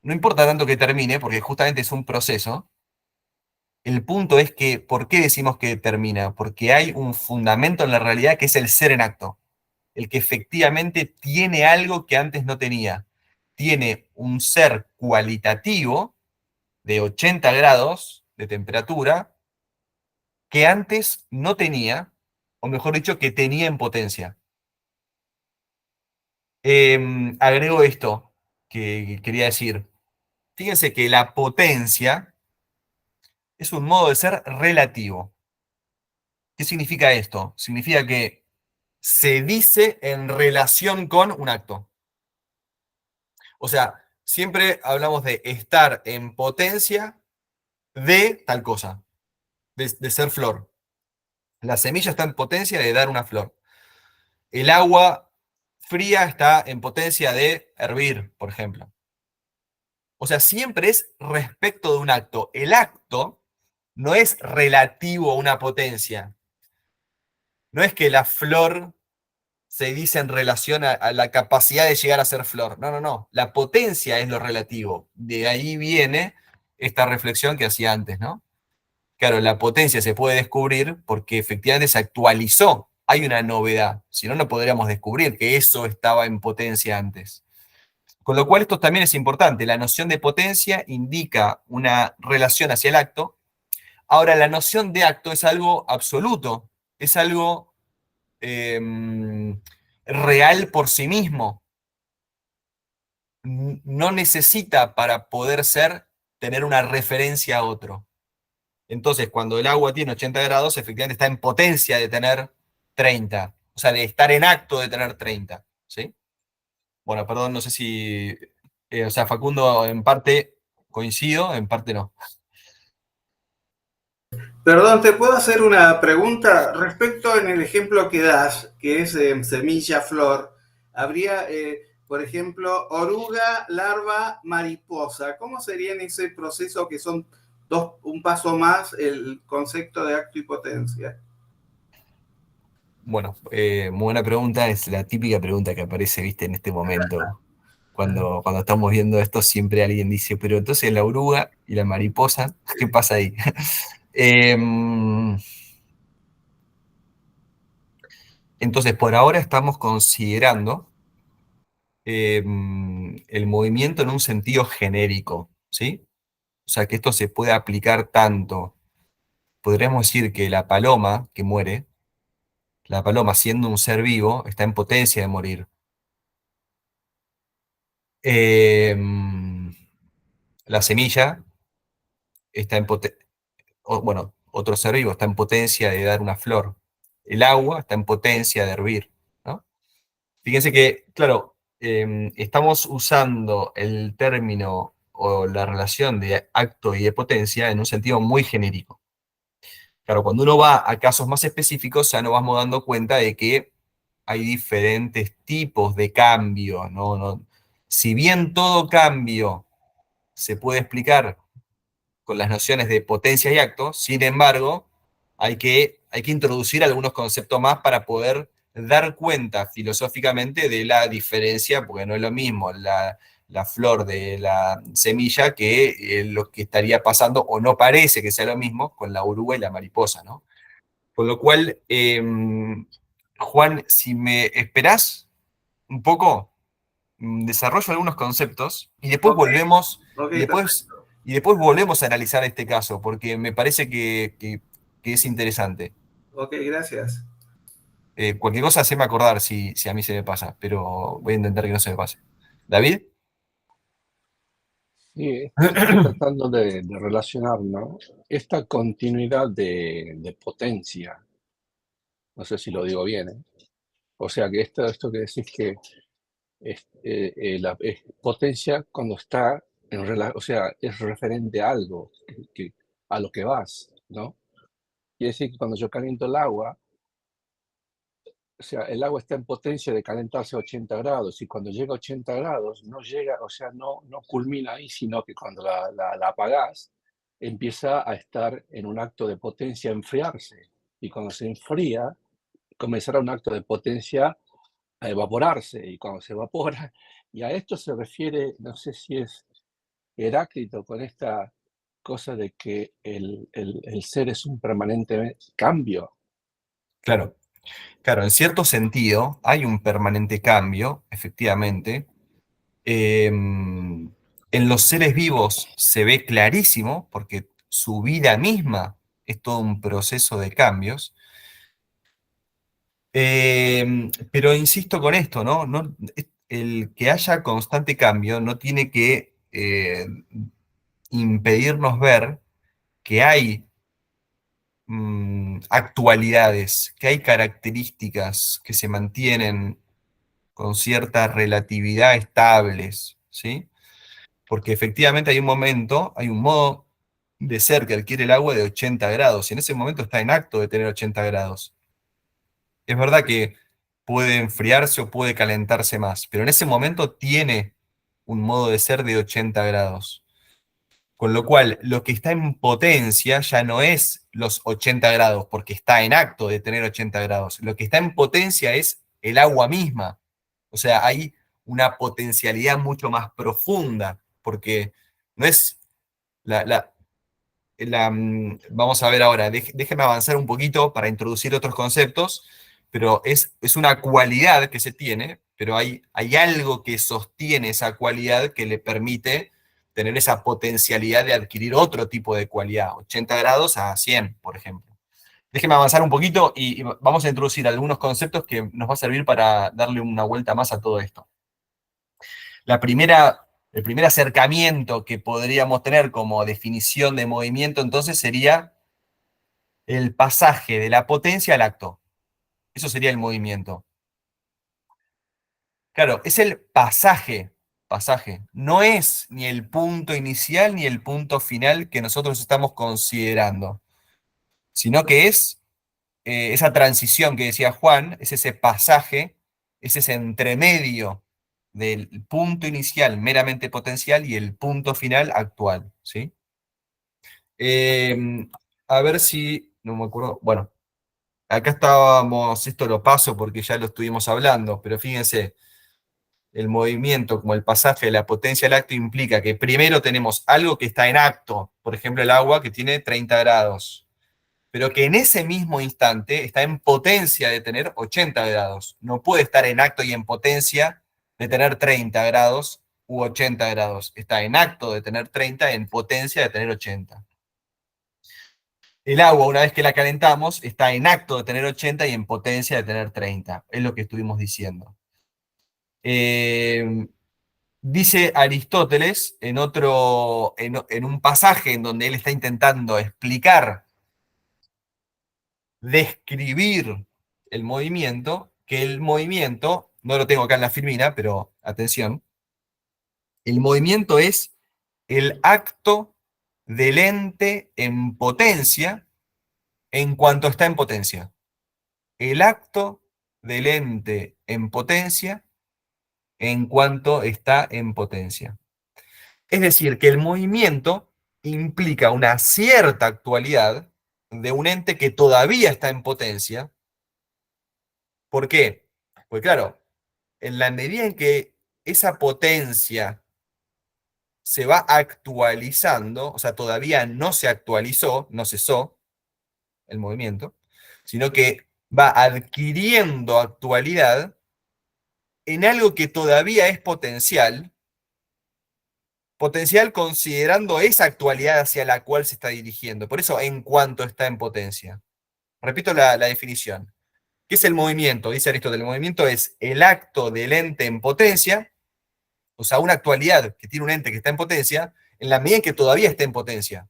no importa tanto que termine, porque justamente es un proceso. El punto es que, ¿por qué decimos que termina? Porque hay un fundamento en la realidad que es el ser en acto, el que efectivamente tiene algo que antes no tenía. Tiene un ser cualitativo de 80 grados de temperatura que antes no tenía, o mejor dicho, que tenía en potencia. Agrego esto que quería decir. Fíjense que la potencia es un modo de ser relativo. ¿Qué significa esto? Significa que se dice en relación con un acto. O sea, siempre hablamos de estar en potencia de tal cosa, de ser flor. La semilla está en potencia de dar una flor. El agua fría está en potencia de hervir, por ejemplo. O sea, siempre es respecto de un acto. El acto no es relativo a una potencia. No es que la flor se dice en relación a la capacidad de llegar a ser flor. No, no, no. La potencia es lo relativo. De ahí viene esta reflexión que hacía antes, ¿no? Claro, la potencia se puede descubrir porque efectivamente se actualizó. Hay una novedad. Si no, no podríamos descubrir que eso estaba en potencia antes. Con lo cual, esto también es importante. La noción de potencia indica una relación hacia el acto. Ahora, la noción de acto es algo absoluto, es algo real por sí mismo. No necesita para poder ser tener una referencia a otro. Entonces, cuando el agua tiene 80 grados, efectivamente está en potencia de tener 30. O sea, de estar en acto de tener 30. ¿Sí? Bueno, perdón, no sé si... o sea, Facundo, en parte coincido, en parte no. Perdón, ¿te puedo hacer una pregunta? Respecto en el ejemplo que das, que es semilla, flor, habría, por ejemplo, oruga, larva, mariposa. ¿Cómo sería en ese proceso que son un paso más el concepto de acto y potencia? Bueno, muy buena pregunta, es la típica pregunta que aparece, viste, en este momento. Cuando estamos viendo esto, siempre alguien dice, pero entonces la oruga y la mariposa, ¿qué pasa ahí? Entonces, por ahora estamos considerando el movimiento en un sentido genérico, ¿sí? O sea, que esto se puede aplicar tanto, podríamos decir que la paloma que muere, la paloma siendo un ser vivo, está en potencia de morir. La semilla está en potencia, bueno, otro ser vivo está en potencia de dar una flor. El agua está en potencia de hervir, ¿no? Fíjense que, claro, estamos usando el término o la relación de acto y de potencia en un sentido muy genérico. Claro, cuando uno va a casos más específicos, ya nos vamos dando cuenta de que hay diferentes tipos de cambio, ¿no? Si bien todo cambio se puede explicar con las nociones de potencia y acto, sin embargo, hay que introducir algunos conceptos más para poder dar cuenta filosóficamente de la diferencia, porque no es lo mismo la flor de la semilla que lo que estaría pasando, o no parece que sea lo mismo, con la oruga y la mariposa, ¿no? Con lo cual, Juan, si me esperás un poco, desarrollo algunos conceptos y después Ok, volvemos, ok, y después volvemos a analizar este caso, porque me parece que es interesante. ok, gracias. Cualquier cosa, haceme acordar si a mí se me pasa, pero voy a intentar que no se me pase. ¿David? Sí, estoy tratando de relacionar, ¿no? Esta continuidad de potencia, no sé si lo digo bien, ¿eh? O sea, que esto que decís que es potencia cuando está o sea, es referente a algo, a lo que vas, ¿no? Quiere decir que cuando yo caliento el agua, o sea, el agua está en potencia de calentarse a 80 grados y cuando llega a 80 grados no llega, o sea, no culmina ahí, sino que cuando la apagás, empieza a estar en un acto de potencia enfriarse. Y cuando se enfría, comenzará un acto de potencia a evaporarse. Y cuando se evapora, y a esto se refiere, no sé si es Heráclito con esta cosa de que el ser es un permanente cambio. Claro, claro, en cierto sentido hay un permanente cambio, efectivamente. En los seres vivos se ve clarísimo, porque su vida misma es todo un proceso de cambios. Pero insisto con esto, ¿no? El que haya constante cambio no tiene que impedirnos ver que hay actualidades, que hay características que se mantienen con cierta relatividad estables, ¿sí? Porque efectivamente hay un momento, hay un modo de ser que adquiere el agua de 80 grados, y en ese momento está en acto de tener 80 grados. Es verdad que puede enfriarse o puede calentarse más, pero en ese momento tiene un modo de ser de 80 grados. Con lo cual, lo que está en potencia ya no es los 80 grados, porque está en acto de tener 80 grados. Lo que está en potencia es el agua misma. O sea, hay una potencialidad mucho más profunda, porque no es la, la- vamos a ver ahora, déjeme avanzar un poquito para introducir otros conceptos, pero es una cualidad que se tiene, pero hay algo que sostiene esa cualidad que le permite tener esa potencialidad de adquirir otro tipo de cualidad, 80 grados a 100, por ejemplo. Déjeme avanzar un poquito y vamos a introducir algunos conceptos que nos va a servir para darle una vuelta más a todo esto. La primera El primer acercamiento que podríamos tener como definición de movimiento entonces sería el pasaje de la potencia al acto. Eso sería el movimiento. Claro, es el pasaje. No es ni el punto inicial ni el punto final que nosotros estamos considerando, sino que es esa transición que decía Juan, es ese pasaje, es ese entremedio del punto inicial meramente potencial y el punto final actual, ¿sí? A ver si, no me acuerdo, bueno, acá estábamos, esto lo paso porque ya lo estuvimos hablando, pero fíjense, el movimiento como el pasaje de la potencia al acto implica que primero tenemos algo que está en acto, por ejemplo el agua que tiene 30 grados, pero que en ese mismo instante está en potencia de tener 80 grados. No puede estar en acto y en potencia de tener 30 grados u 80 grados. Está en acto de tener 30, en potencia de tener 80. El agua, una vez que la calentamos, está en acto de tener 80 y en potencia de tener 30. Es lo que estuvimos diciendo. Dice Aristóteles en un pasaje en donde él está intentando explicar, describir el movimiento, que el movimiento, no lo tengo acá en la firmina, pero atención, el movimiento es el acto del ente en potencia en cuanto está en potencia. El acto del ente en potencia en cuanto está en potencia. Es decir, que el movimiento implica una cierta actualidad de un ente que todavía está en potencia. ¿Por qué? Pues claro, en la medida en que esa potencia se va actualizando, o sea, todavía no se actualizó, no cesó el movimiento, sino que va adquiriendo actualidad en algo que todavía es potencial considerando esa actualidad hacia la cual se está dirigiendo. Por eso, en cuanto está en potencia. Repito la definición. ¿Qué es el movimiento? Dice Aristóteles, el movimiento es el acto del ente en potencia, o sea, una actualidad que tiene un ente que está en potencia, en la medida en que todavía está en potencia.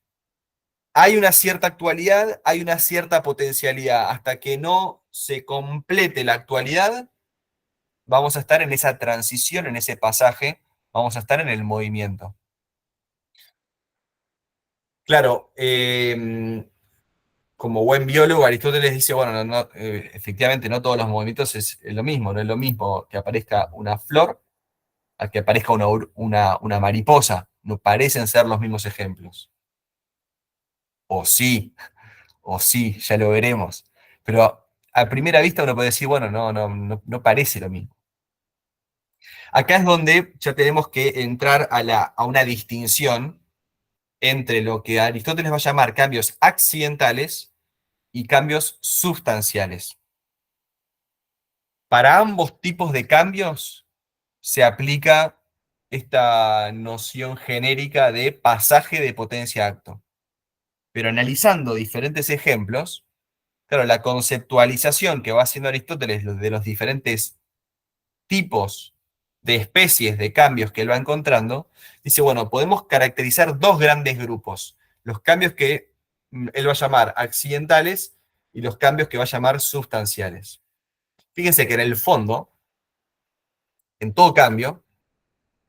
Hay una cierta actualidad, hay una cierta potencialidad. Hasta que no se complete la actualidad, vamos a estar en esa transición, en ese pasaje, vamos a estar en el movimiento. Claro, como buen biólogo, Aristóteles dice, bueno, efectivamente no todos los movimientos es lo mismo, no es lo mismo que aparezca una flor a que aparezca una mariposa, no parecen ser los mismos ejemplos. O sí, ya lo veremos. Pero a primera vista uno puede decir, bueno, no parece lo mismo. Acá es donde ya tenemos que entrar a una distinción entre lo que Aristóteles va a llamar cambios accidentales y cambios sustanciales. Para ambos tipos de cambios se aplica esta noción genérica de pasaje de potencia a acto. Pero analizando diferentes ejemplos, claro, la conceptualización que va haciendo Aristóteles de los diferentes tipos de especies de cambios que él va encontrando, dice, bueno, podemos caracterizar dos grandes grupos. Los cambios que él va a llamar accidentales y los cambios que va a llamar sustanciales. Fíjense que en el fondo, en todo cambio,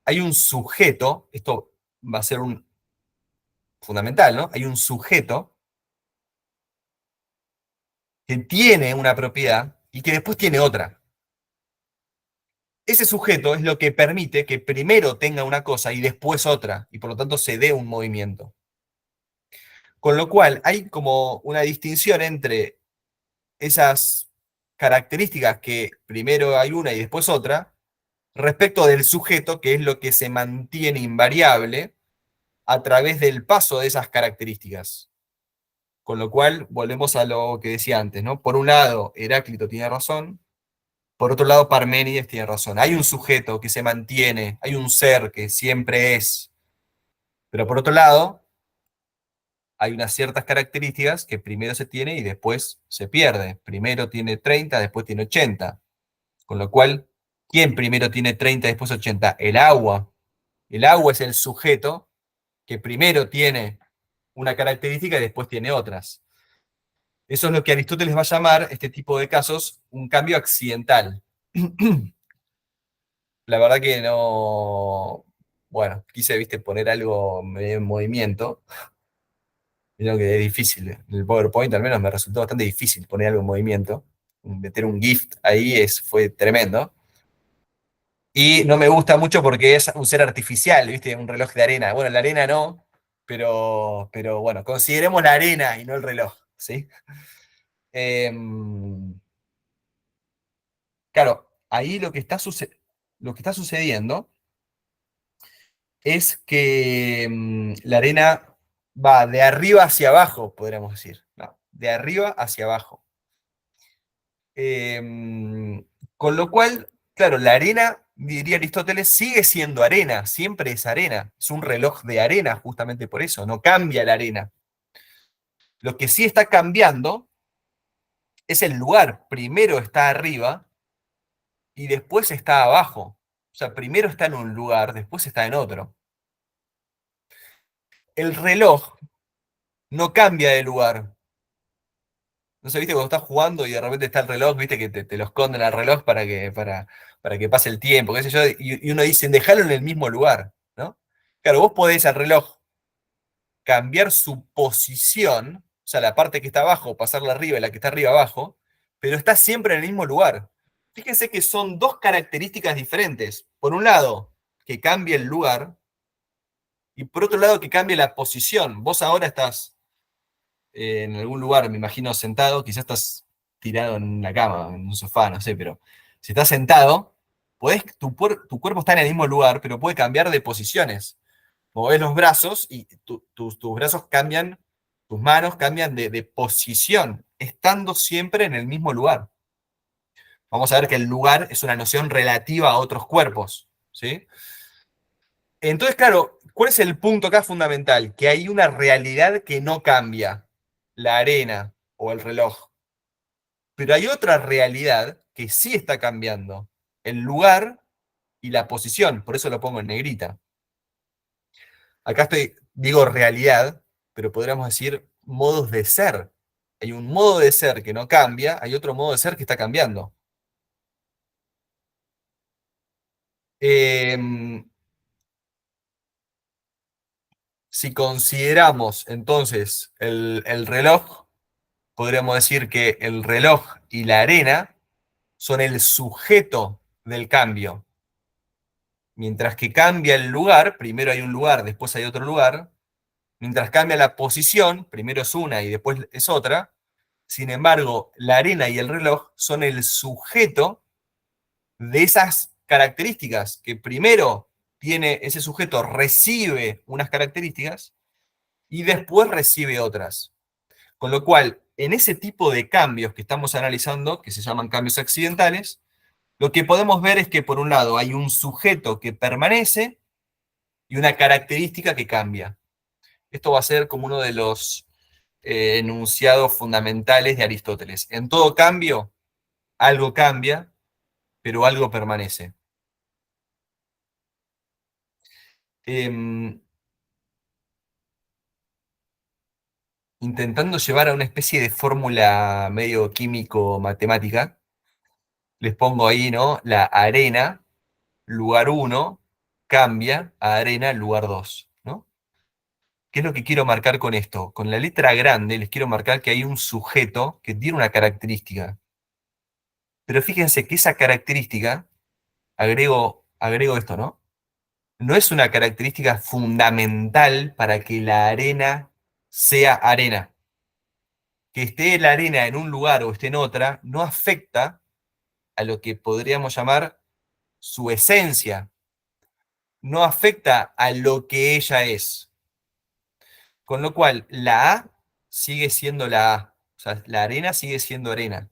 hay un sujeto, esto va a ser un fundamental, ¿no? Hay un sujeto que tiene una propiedad y que después tiene otra. Ese sujeto es lo que permite que primero tenga una cosa y después otra, y por lo tanto se dé un movimiento. Con lo cual hay como una distinción entre esas características que primero hay una y después otra, respecto del sujeto, que es lo que se mantiene invariable a través del paso de esas características. Con lo cual, volvemos a lo que decía antes, ¿no? Por un lado, Heráclito tiene razón, por otro lado, Parménides tiene razón. Hay un sujeto que se mantiene, hay un ser que siempre es, pero por otro lado, hay unas ciertas características que primero se tiene y después se pierde. Primero tiene 30, después tiene 80. Con lo cual, ¿quién primero tiene 30 y después 80? El agua. El agua es el sujeto que primero tiene una característica y después tiene otras. Eso es lo que Aristóteles va a llamar, este tipo de casos, un cambio accidental. La verdad que no... Bueno, quise, viste, poner algo medio en movimiento. Creo que es difícil. En el PowerPoint al menos me resultó bastante difícil poner algo en movimiento. Meter un GIF ahí fue tremendo. Y no me gusta mucho porque es un ser artificial, ¿viste? Un reloj de arena. Bueno, la arena no, pero bueno, consideremos la arena y no el reloj, ¿sí? Claro, ahí lo que está sucediendo es que la arena va de arriba hacia abajo, podríamos decir. No, de arriba hacia abajo. Con lo cual, claro, la arena, diría Aristóteles, sigue siendo arena, siempre es arena. Es un reloj de arena, justamente por eso, no cambia la arena. Lo que sí está cambiando es el lugar. Primero está arriba y después está abajo. O sea, primero está en un lugar, después está en otro. El reloj no cambia de lugar. No sé, viste, cuando estás jugando y de repente está el reloj, viste, que te lo esconden al reloj para que pase el tiempo, qué sé yo, y uno dice, déjalo en el mismo lugar, ¿no? Claro, vos podés al reloj cambiar su posición, o sea, la parte que está abajo, pasarla arriba y la que está arriba abajo, pero está siempre en el mismo lugar. Fíjense que son dos características diferentes. Por un lado, que cambie el lugar, y por otro lado, que cambie la posición. Vos ahora estás en algún lugar, me imagino sentado, quizás estás tirado en una cama, en un sofá, no sé, pero si estás sentado, tu cuerpo está en el mismo lugar, pero puede cambiar de posiciones. Movés los brazos y tus brazos cambian, tus manos cambian de posición, estando siempre en el mismo lugar. Vamos a ver que el lugar es una noción relativa a otros cuerpos, ¿sí? Entonces, claro, ¿cuál es el punto acá fundamental? Que hay una realidad que no cambia, la arena o el reloj. Pero hay otra realidad que sí está cambiando, el lugar y la posición, por eso lo pongo en negrita. Acá digo realidad, pero podríamos decir modos de ser. Hay un modo de ser que no cambia, hay otro modo de ser que está cambiando. Si consideramos entonces el reloj, podríamos decir que el reloj y la arena son el sujeto del cambio. Mientras que cambia el lugar, primero hay un lugar, después hay otro lugar. Mientras cambia la posición, primero es una y después es otra. Sin embargo, la arena y el reloj son el sujeto de esas características, que primero tiene ese sujeto, recibe unas características y después recibe otras. Con lo cual, en ese tipo de cambios que estamos analizando, que se llaman cambios accidentales, lo que podemos ver es que por un lado hay un sujeto que permanece y una característica que cambia. Esto va a ser como uno de los enunciados fundamentales de Aristóteles. En todo cambio, algo cambia, pero algo permanece. Intentando llevar a una especie de fórmula medio químico-matemática, les pongo ahí, ¿no? La arena, lugar 1, cambia a arena, lugar 2, ¿no? ¿Qué es lo que quiero marcar con esto? Con la letra grande les quiero marcar que hay un sujeto que tiene una característica. Pero fíjense que esa característica, agrego esto, ¿no? No es una característica fundamental para que la arena sea arena. Que esté la arena en un lugar o esté en otra, no afecta a lo que podríamos llamar su esencia, no afecta a lo que ella es. Con lo cual, la A sigue siendo la A, o sea, la arena sigue siendo arena,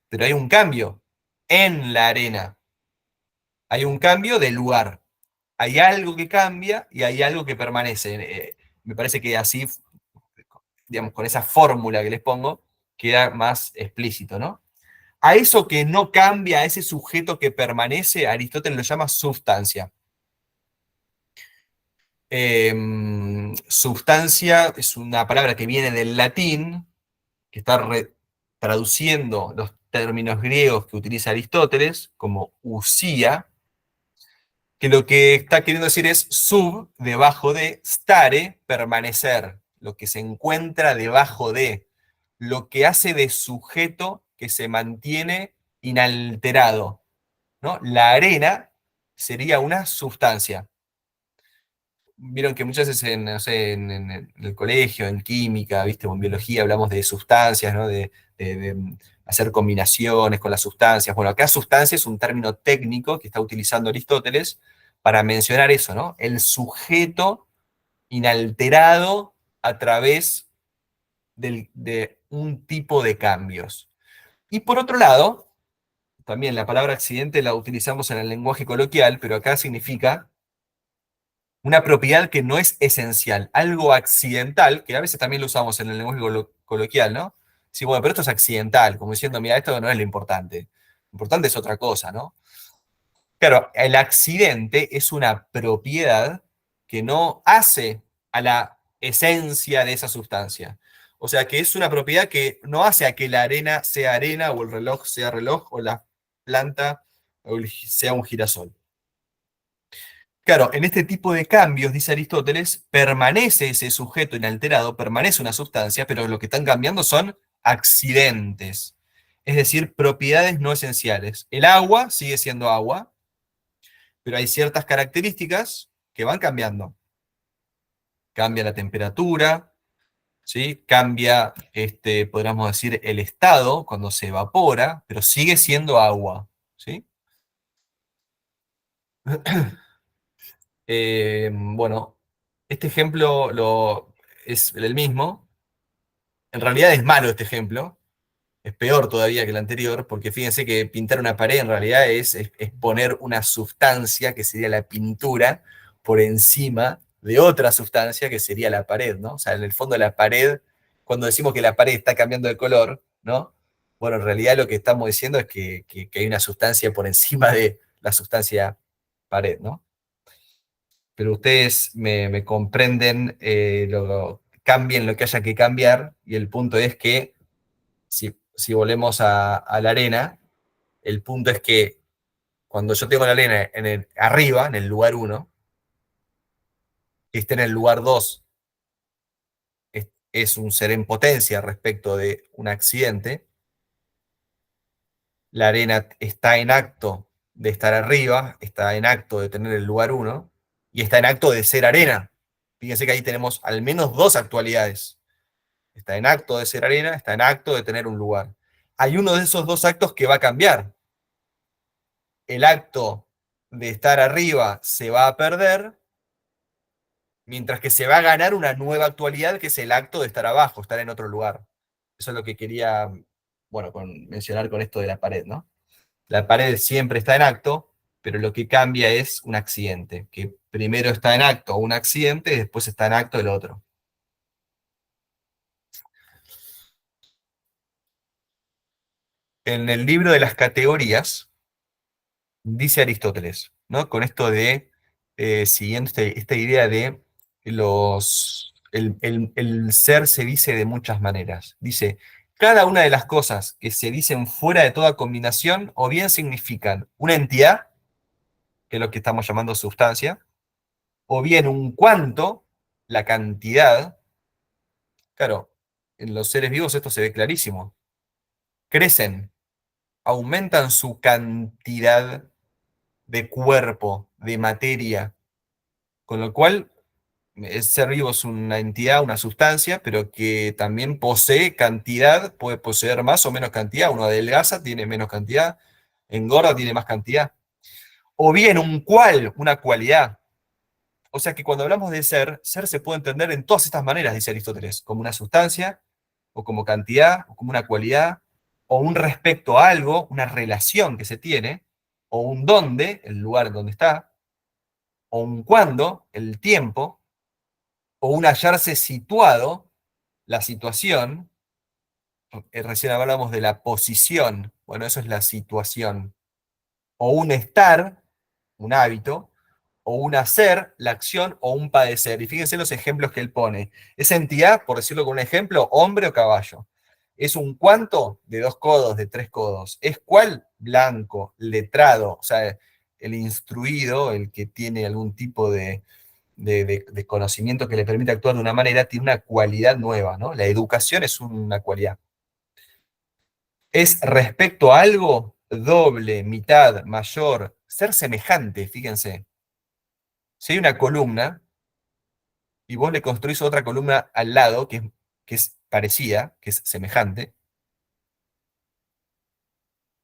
pero hay un cambio en la arena, hay un cambio de lugar, hay algo que cambia y hay algo que permanece. Me parece que así, digamos, con esa fórmula que les pongo, queda más explícito, ¿no? A eso que no cambia, a ese sujeto que permanece, Aristóteles lo llama sustancia. Substancia es una palabra que viene del latín, que está traduciendo los términos griegos que utiliza Aristóteles, como usía, que lo que está queriendo decir es sub, debajo de, stare, permanecer, lo que se encuentra debajo de, lo que hace de sujeto que se mantiene inalterado, ¿no? La arena sería una sustancia. Vieron que muchas veces en, no sé, en el colegio, en química, ¿viste? O en biología hablamos de sustancias, ¿no? De hacer combinaciones con las sustancias. Bueno, acá sustancia es un término técnico que está utilizando Aristóteles para mencionar eso, ¿no? El sujeto inalterado a través de un tipo de cambios. Y por otro lado, también la palabra accidente la utilizamos en el lenguaje coloquial, pero acá significa una propiedad que no es esencial, algo accidental, que a veces también lo usamos en el lenguaje coloquial, ¿no? Sí, bueno, pero esto es accidental, como diciendo, mira, esto no es lo importante. Lo importante es otra cosa, ¿no? Claro, el accidente es una propiedad que no hace a la esencia de esa sustancia. O sea, que es una propiedad que no hace a que la arena sea arena, o el reloj sea reloj, o la planta sea un girasol. Claro, en este tipo de cambios, dice Aristóteles, permanece ese sujeto inalterado, permanece una sustancia, pero lo que están cambiando son accidentes, es decir, propiedades no esenciales. El agua sigue siendo agua, pero hay ciertas características que van cambiando. Cambia la temperatura, ¿sí? Cambia, podríamos decir, el estado cuando se evapora, pero sigue siendo agua, ¿sí? Bueno, este ejemplo es el mismo. En realidad es malo este ejemplo, es peor todavía que el anterior, porque fíjense que pintar una pared en realidad es poner una sustancia, que sería la pintura, por encima de otra sustancia, que sería la pared, ¿no? O sea, en el fondo la pared, cuando decimos que la pared está cambiando de color, ¿no? Bueno, en realidad lo que estamos diciendo es que hay una sustancia por encima de la sustancia pared, ¿no? Pero ustedes me comprenden, cambien lo que haya que cambiar, y el punto es que, si volvemos a la arena, el punto es que cuando yo tengo la arena arriba, en el lugar 1, que esté en el lugar 2, es un ser en potencia respecto de un accidente. La arena está en acto de estar arriba, está en acto de tener el lugar 1, y está en acto de ser arena. Fíjense que ahí tenemos al menos dos actualidades. Está en acto de ser arena, está en acto de tener un lugar. Hay uno de esos dos actos que va a cambiar. El acto de estar arriba se va a perder, mientras que se va a ganar una nueva actualidad, que es el acto de estar abajo, estar en otro lugar. Eso es lo que quería, bueno, mencionar con esto de la pared, ¿no? La pared siempre está en acto, pero lo que cambia es un accidente, que primero está en acto un accidente y después está en acto el otro. En el libro de las categorías, dice Aristóteles, ¿no? Con esto de, siguiendo esta idea de el ser se dice de muchas maneras. Dice, cada una de las cosas que se dicen fuera de toda combinación, o bien significan una entidad, que es lo que estamos llamando sustancia, o bien un cuanto, la cantidad. Claro, en los seres vivos esto se ve clarísimo. Crecen, aumentan su cantidad de cuerpo, de materia, con lo cual el ser vivo es una entidad, una sustancia, pero que también posee cantidad, puede poseer más o menos cantidad. Uno adelgaza, tiene menos cantidad, engorda, tiene más cantidad. O bien una cualidad. O sea que cuando hablamos de ser, ser se puede entender en todas estas maneras, dice Aristóteles, como una sustancia, o como cantidad, o como una cualidad, o un respecto a algo, una relación que se tiene, o un dónde, el lugar en donde está, o un cuándo, el tiempo, o un hallarse situado, la situación. Recién hablamos de la posición, bueno, eso es la situación. O un estar, un hábito, o un hacer, la acción, o un padecer. Y fíjense los ejemplos que él pone. Esa entidad, por decirlo con un ejemplo, hombre o caballo. ¿Es un cuánto? De 2 codos, de 3 codos. ¿Es cuál? Blanco, letrado, o sea, el instruido, el que tiene algún tipo de conocimiento que le permite actuar de una manera, tiene una cualidad nueva, ¿no? La educación es una cualidad. Es respecto a algo doble, mitad, mayor, ser semejante, fíjense. Si hay una columna y vos le construís otra columna al lado que es parecida, que es semejante,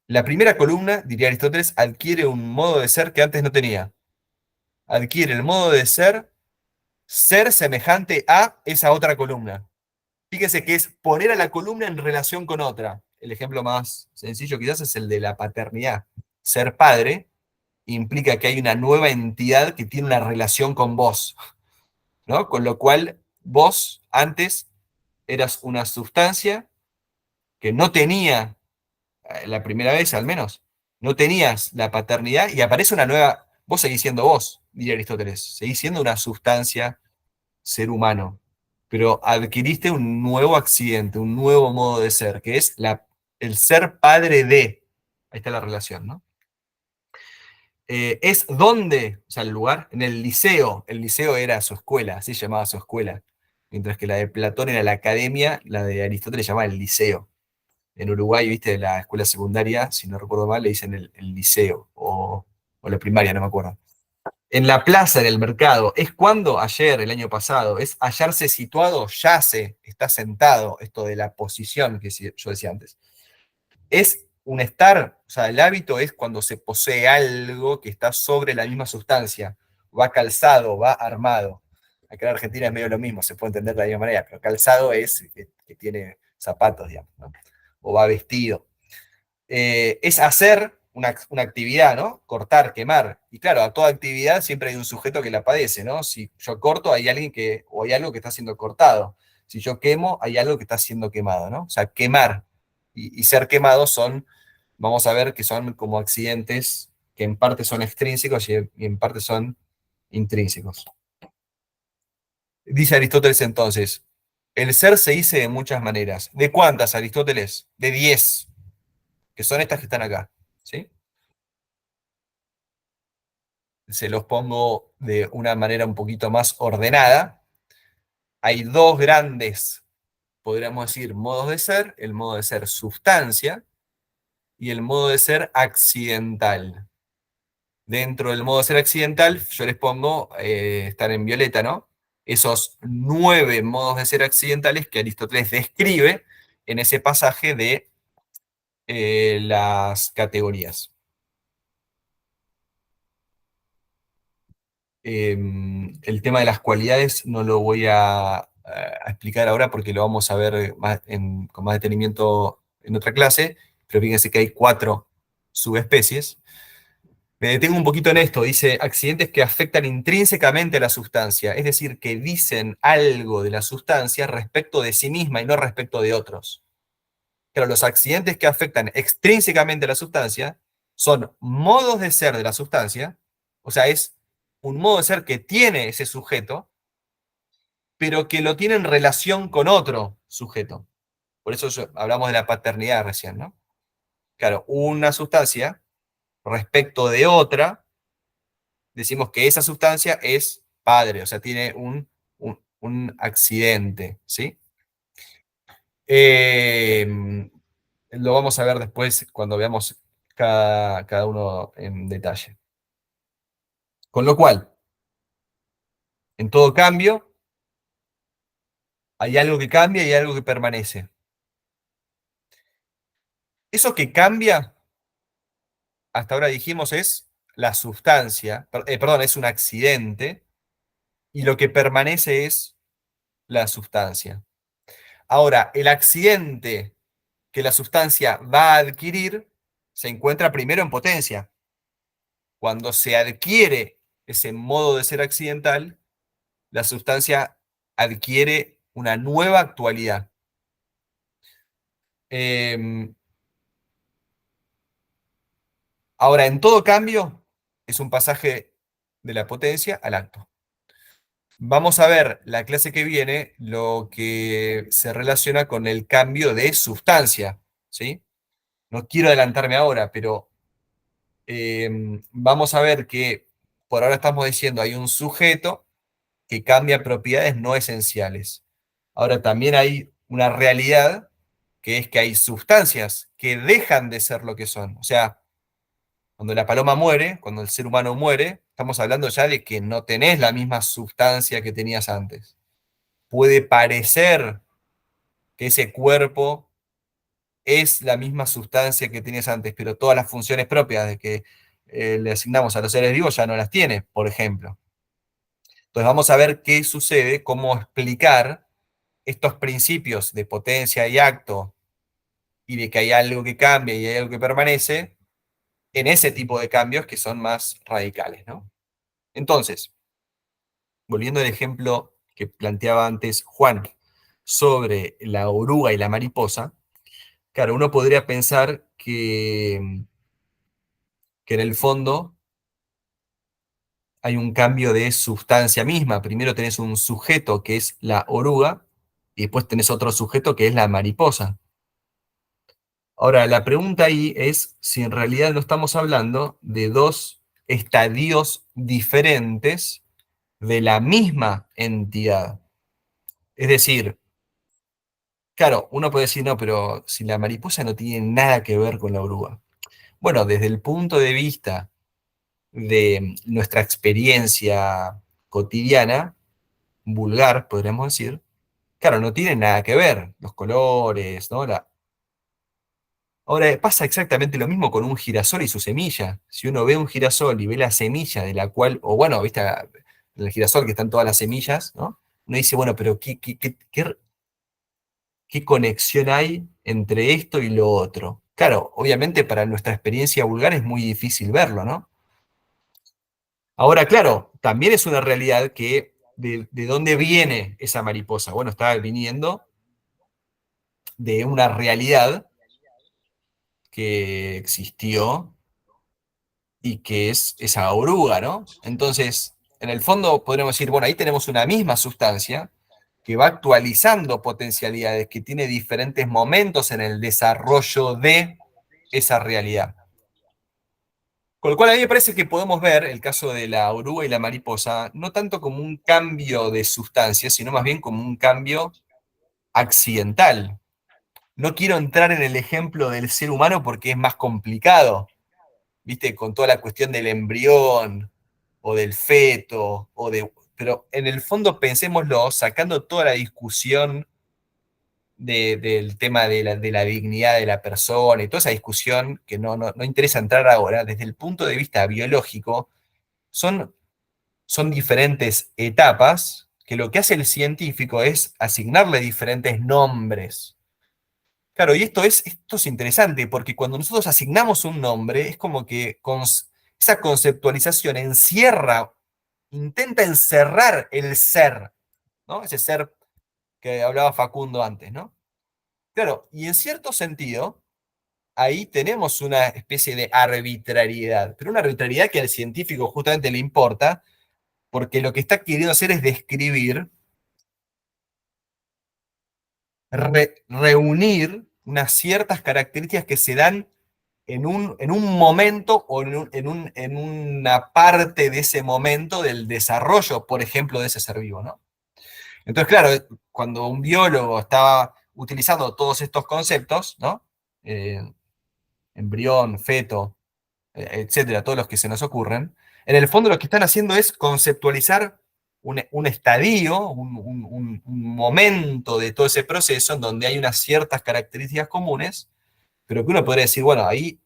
la primera columna, diría Aristóteles, adquiere un modo de ser que antes no tenía. Adquiere el modo de ser semejante a esa otra columna. Fíjese que es poner a la columna en relación con otra. El ejemplo más sencillo quizás es el de la paternidad. Ser padre implica que hay una nueva entidad que tiene una relación con vos, ¿no? Con lo cual vos antes eras una sustancia que no tenía, la primera vez al menos, no tenías la paternidad y aparece una nueva, vos seguís siendo vos, diría Aristóteles, seguís siendo una sustancia, ser humano, pero adquiriste un nuevo accidente, un nuevo modo de ser, que es el ser padre de, ahí está la relación, ¿no? Es donde, o sea, el lugar, en el liceo era su escuela, así se llamaba su escuela, mientras que la de Platón era la academia, la de Aristóteles se llamaba el liceo. En Uruguay, viste, la escuela secundaria, si no recuerdo mal, le dicen el liceo, o la primaria, no me acuerdo. En la plaza, en el mercado, ¿es cuando? Ayer, el año pasado, es hallarse situado, yace, está sentado, esto de la posición que yo decía antes. Es un estar, o sea, el hábito es cuando se posee algo que está sobre la misma sustancia, va calzado, va armado. Acá en Argentina es medio lo mismo, se puede entender de la misma manera, pero calzado es que tiene zapatos, digamos, ¿no? O va vestido. Es hacer una actividad, ¿no? Cortar, quemar. Y claro, a toda actividad siempre hay un sujeto que la padece, ¿no? Si yo corto, hay alguien o hay algo que está siendo cortado. Si yo quemo, hay algo que está siendo quemado, ¿no? O sea, quemar y ser quemado vamos a ver que son como accidentes que en parte son extrínsecos y en parte son intrínsecos. Dice Aristóteles entonces, el ser se dice de muchas maneras. ¿De cuántas, Aristóteles? De 10, que son estas que están acá, ¿sí? Se los pongo de una manera un poquito más ordenada. Hay dos grandes, podríamos decir, modos de ser, el modo de ser sustancia y el modo de ser accidental. Dentro del modo de ser accidental, yo les pongo, están en violeta, ¿no? Esos 9 modos de ser accidentales que Aristóteles describe en ese pasaje de las categorías. El tema de las cualidades no lo voy a explicar ahora porque lo vamos a ver con más detenimiento en otra clase, pero fíjense que hay 4 subespecies. Me detengo un poquito en esto, dice accidentes que afectan intrínsecamente a la sustancia, es decir, que dicen algo de la sustancia respecto de sí misma y no respecto de otros. Pero los accidentes que afectan extrínsecamente a la sustancia son modos de ser de la sustancia, o sea, es un modo de ser que tiene ese sujeto, pero que lo tiene en relación con otro sujeto. Por eso hablamos de la paternidad recién, ¿no? Claro, una sustancia respecto de otra, decimos que esa sustancia es padre, o sea, tiene un accidente, ¿sí? Lo vamos a ver después cuando veamos cada uno en detalle. Con lo cual, en todo cambio, hay algo que cambia y hay algo que permanece. Eso que cambia, hasta ahora dijimos, es la sustancia, perdón, es un accidente, y lo que permanece es la sustancia. Ahora, el accidente que la sustancia va a adquirir se encuentra primero en potencia. Cuando se adquiere ese modo de ser accidental, la sustancia adquiere una nueva actualidad. Ahora, en todo cambio, es un pasaje de la potencia al acto. Vamos a ver la clase que viene lo que se relaciona con el cambio de sustancia, ¿sí? No quiero adelantarme ahora, pero vamos a ver que por ahora estamos diciendo hay un sujeto que cambia propiedades no esenciales. Ahora también hay una realidad que es que hay sustancias que dejan de ser lo que son. O sea, cuando la paloma muere, cuando el ser humano muere, estamos hablando ya de que no tenés la misma sustancia que tenías antes. Puede parecer que ese cuerpo es la misma sustancia que tenías antes, pero todas las funciones propias de que le asignamos a los seres vivos ya no las tiene, por ejemplo. Entonces vamos a ver qué sucede, cómo explicar estos principios de potencia y acto y de que hay algo que cambia y hay algo que permanece en ese tipo de cambios que son más radicales, ¿no? Entonces, volviendo al ejemplo que planteaba antes Juan sobre la oruga y la mariposa, claro, uno podría pensar que en el fondo hay un cambio de sustancia misma. Primero tenés un sujeto que es la oruga y después tenés otro sujeto que es la mariposa. Ahora, la pregunta ahí es si en realidad no estamos hablando de dos estadios diferentes de la misma entidad. Es decir, claro, uno puede decir, no, pero si la mariposa no tiene nada que ver con la oruga. Bueno, desde el punto de vista de nuestra experiencia cotidiana, vulgar, podríamos decir, claro, no tiene nada que ver. Los colores, ¿no? Ahora, pasa exactamente lo mismo con un girasol y su semilla. Si uno ve un girasol y ve la semilla de la cual, o bueno, viste, en el girasol que están todas las semillas, ¿no? Uno dice, bueno, pero ¿qué conexión hay entre esto y lo otro? Claro, obviamente para nuestra experiencia vulgar es muy difícil verlo, ¿no? Ahora, claro, también es una realidad que de dónde viene esa mariposa. Bueno, está viniendo de una realidad que existió y que es esa oruga, ¿no? Entonces, en el fondo podríamos decir, bueno, ahí tenemos una misma sustancia que va actualizando potencialidades, que tiene diferentes momentos en el desarrollo de esa realidad. Con lo cual a mí me parece que podemos ver el caso de la oruga y la mariposa, no tanto como un cambio de sustancia, sino más bien como un cambio accidental. No quiero entrar en el ejemplo del ser humano porque es más complicado, ¿viste? Con toda la cuestión del embrión o del feto, pero en el fondo pensémoslo, sacando toda la discusión del tema de la dignidad de la persona y toda esa discusión que no interesa entrar ahora, desde el punto de vista biológico, son diferentes etapas que lo que hace el científico es asignarle diferentes nombres. Claro, y esto es interesante porque cuando nosotros asignamos un nombre, es como que esa conceptualización intenta encerrar el ser, ¿no? Ese ser que hablaba Facundo antes, ¿no? Claro, y en cierto sentido, ahí tenemos una especie de arbitrariedad, pero una arbitrariedad que al científico justamente le importa, porque lo que está queriendo hacer es describir, reunir unas ciertas características que se dan en un momento o en una parte de ese momento del desarrollo, por ejemplo, de ese ser vivo, ¿no? Entonces, claro, cuando un biólogo estaba utilizando todos estos conceptos, ¿no? Eh, Embrión, feto, etcétera, todos los que se nos ocurren, en el fondo lo que están haciendo es conceptualizar un estadio, un momento de todo ese proceso en donde hay unas ciertas características comunes, pero que uno podría decir, bueno, ahí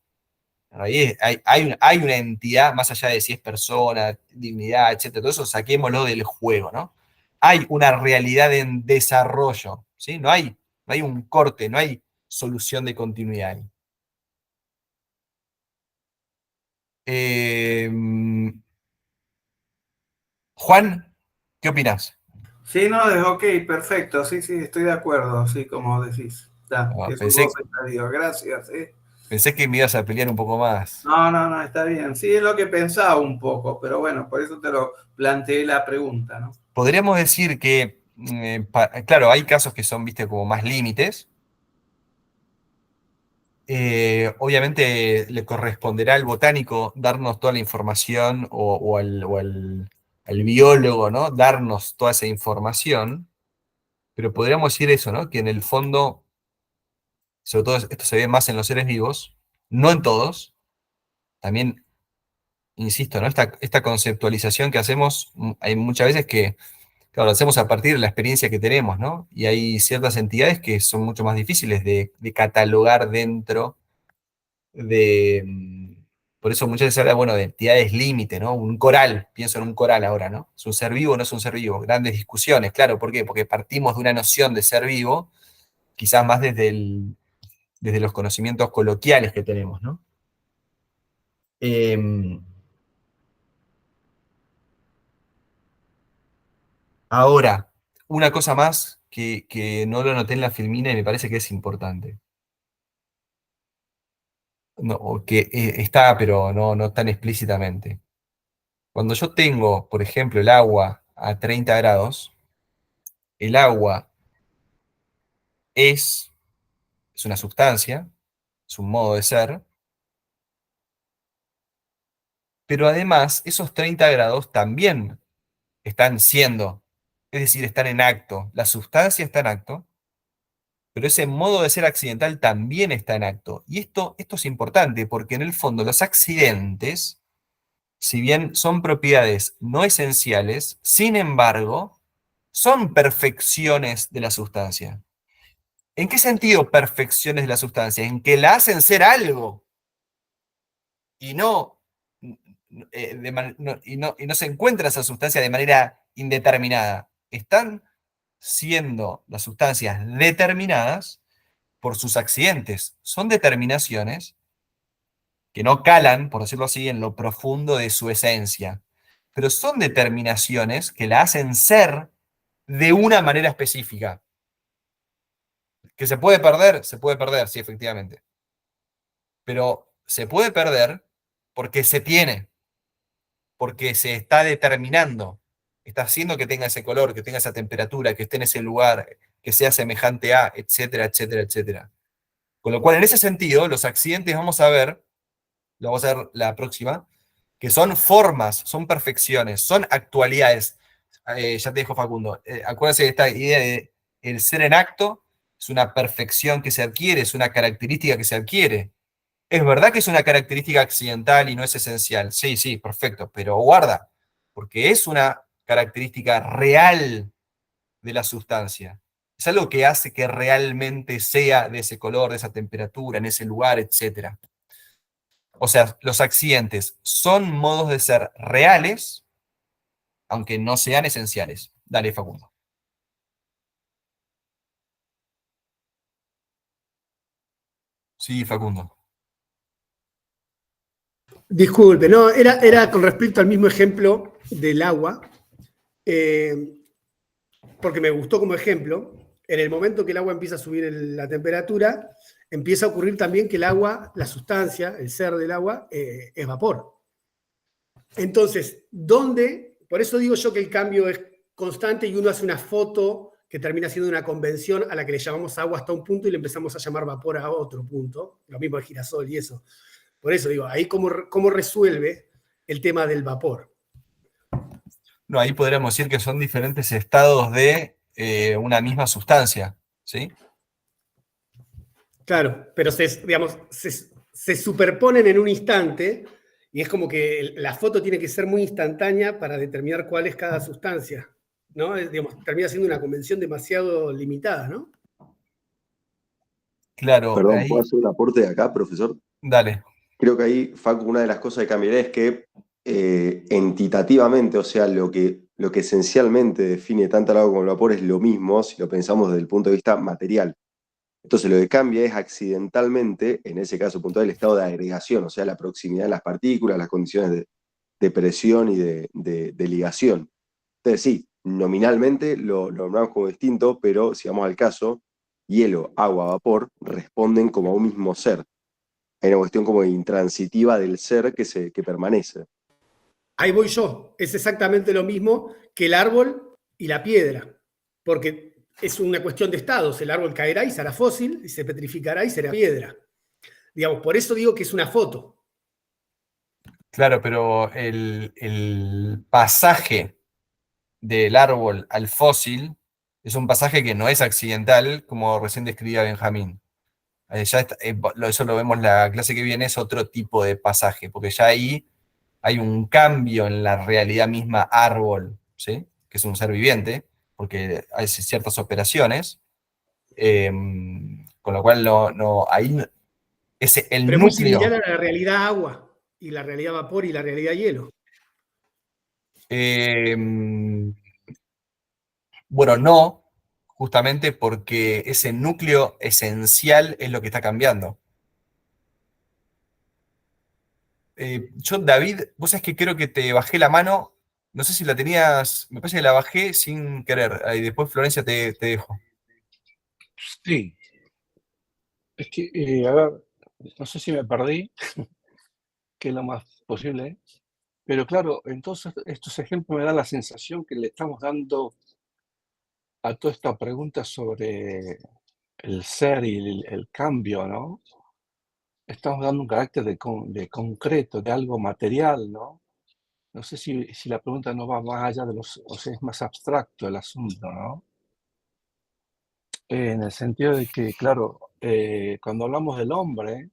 hay una entidad, más allá de si es persona, dignidad, etcétera, todo eso saquémoslo del juego, ¿no? Hay una realidad en desarrollo, ¿sí? No hay un corte, no hay solución de continuidad ahí. Eh, Juan, ¿qué opinas? Sí, no, es ok, perfecto. Sí, sí, estoy de acuerdo, sí, como decís. Da, es un Pensé, nuevo estadio. Gracias. Pensé que me ibas a pelear un poco más. No, está bien. Sí, es lo que pensaba un poco, pero bueno, por eso te lo planteé la pregunta, ¿no? Podríamos decir que, claro, hay casos que son, viste, como más límites. Obviamente le corresponderá al botánico darnos toda la información al biólogo, ¿no? Darnos toda esa información, pero podríamos decir eso, ¿no? Que en el fondo, sobre todo esto se ve más en los seres vivos, no en todos, también, insisto, ¿no? Esta conceptualización que hacemos, hay muchas veces que, claro, lo hacemos a partir de la experiencia que tenemos, ¿no? Y hay ciertas entidades que son mucho más difíciles de catalogar dentro de... Por eso muchas veces se habla, bueno, de entidades límite, ¿no? Un coral, pienso en un coral ahora, ¿no? ¿Es un ser vivo o no es un ser vivo? Grandes discusiones, claro, ¿por qué? Porque partimos de una noción de ser vivo, quizás más desde los conocimientos coloquiales que tenemos, ¿no? Ahora, una cosa más que no lo noté en la filmina y me parece que es importante. No, o que está, pero no tan explícitamente. Cuando yo tengo, por ejemplo, el agua a 30 grados, el agua es una sustancia, es un modo de ser, pero además esos 30 grados también están siendo, es decir, están en acto. La sustancia está en acto, pero ese modo de ser accidental también está en acto. Y esto es importante porque en el fondo los accidentes, si bien son propiedades no esenciales, sin embargo, son perfecciones de la sustancia. ¿En qué sentido perfecciones de la sustancia? En que la hacen ser algo y no se encuentra esa sustancia de manera indeterminada. Están siendo las sustancias determinadas por sus accidentes. Son determinaciones que no calan, por decirlo así, en lo profundo de su esencia, pero son determinaciones que la hacen ser de una manera específica. ¿Que se puede perder, sí, efectivamente. Pero se puede perder porque se tiene, porque se está determinando, está haciendo que tenga ese color, que tenga esa temperatura, que esté en ese lugar, que sea semejante a, etcétera, etcétera, etcétera. Con lo cual, en ese sentido, los accidentes vamos a ver, lo vamos a ver la próxima, que son formas, son perfecciones, son actualidades. Ya te dejo, Facundo. Acuérdense de esta idea de el ser en acto es una perfección que se adquiere, es una característica que se adquiere. Es verdad que es una característica accidental y no es esencial. Sí, sí, perfecto, pero guarda, porque es una característica real de la sustancia. Es algo que hace que realmente sea de ese color, de esa temperatura, en ese lugar, etc. O sea, los accidentes son modos de ser reales, aunque no sean esenciales. Dale, Facundo. Sí, Facundo. Disculpe, no, era con respecto al mismo ejemplo del agua, porque me gustó como ejemplo. En el momento que el agua empieza a subir la temperatura, empieza a ocurrir también que el agua, la sustancia, el ser del agua, es vapor. Entonces, ¿dónde? Por eso digo yo que el cambio es constante y uno hace una foto que termina siendo una convención a la que le llamamos agua hasta un punto y le empezamos a llamar vapor a otro punto. Lo mismo el girasol y eso. Por eso digo, ahí cómo resuelve el tema del vapor. No, ahí podríamos decir que son diferentes estados de una misma sustancia, ¿sí? Claro, pero se superponen en un instante y es como que la foto tiene que ser muy instantánea para determinar cuál es cada sustancia, ¿no? Termina siendo una convención demasiado limitada, ¿no? Claro, Perdón, ¿puedo ahí, hacer un aporte de acá, profesor? dale. Creo que ahí, Facu, una de las cosas que cambiaría es que entitativamente, o sea, lo que esencialmente define tanto el agua como el vapor es lo mismo si lo pensamos desde el punto de vista material. Entonces lo que cambia es accidentalmente, en ese caso puntual, el estado de agregación, o sea, la proximidad de las partículas, las condiciones de presión y de ligación. Entonces sí, nominalmente lo nombramos como distinto, pero si vamos al caso, hielo, agua, vapor responden como a un mismo ser. Hay una cuestión como intransitiva del ser que permanece. Ahí voy yo. Es exactamente lo mismo que el árbol y la piedra, porque es una cuestión de estados. El árbol caerá y será fósil, y se petrificará y será piedra. Digamos, por eso digo que es una foto. Claro, pero el pasaje del árbol al fósil es un pasaje que no es accidental, como recién describía Benjamín. Eso lo vemos en la clase que viene, es otro tipo de pasaje, porque ya ahí hay un cambio en la realidad misma árbol, ¿sí? Que es un ser viviente, porque hay ciertas operaciones, eh, con lo cual el Pero es muy núcleo. similar a la realidad agua, y la realidad vapor y la realidad hielo. eh, bueno, no, justamente porque ese núcleo esencial es lo que está cambiando. Yo, David, vos sabés que creo que te bajé la mano, no sé si la tenías, me parece que la bajé sin querer, y después Florencia te dejo. Sí, es que, a ver, no sé si me perdí, que es lo más posible, pero claro, entonces estos ejemplos me dan la sensación que le estamos dando a toda esta pregunta sobre el ser y el cambio, ¿no? Estamos dando un carácter de concreto, de algo material, ¿no? No sé si la pregunta no va más allá de o sea, es más abstracto el asunto, ¿no? En el sentido de que, claro, cuando hablamos del hombre,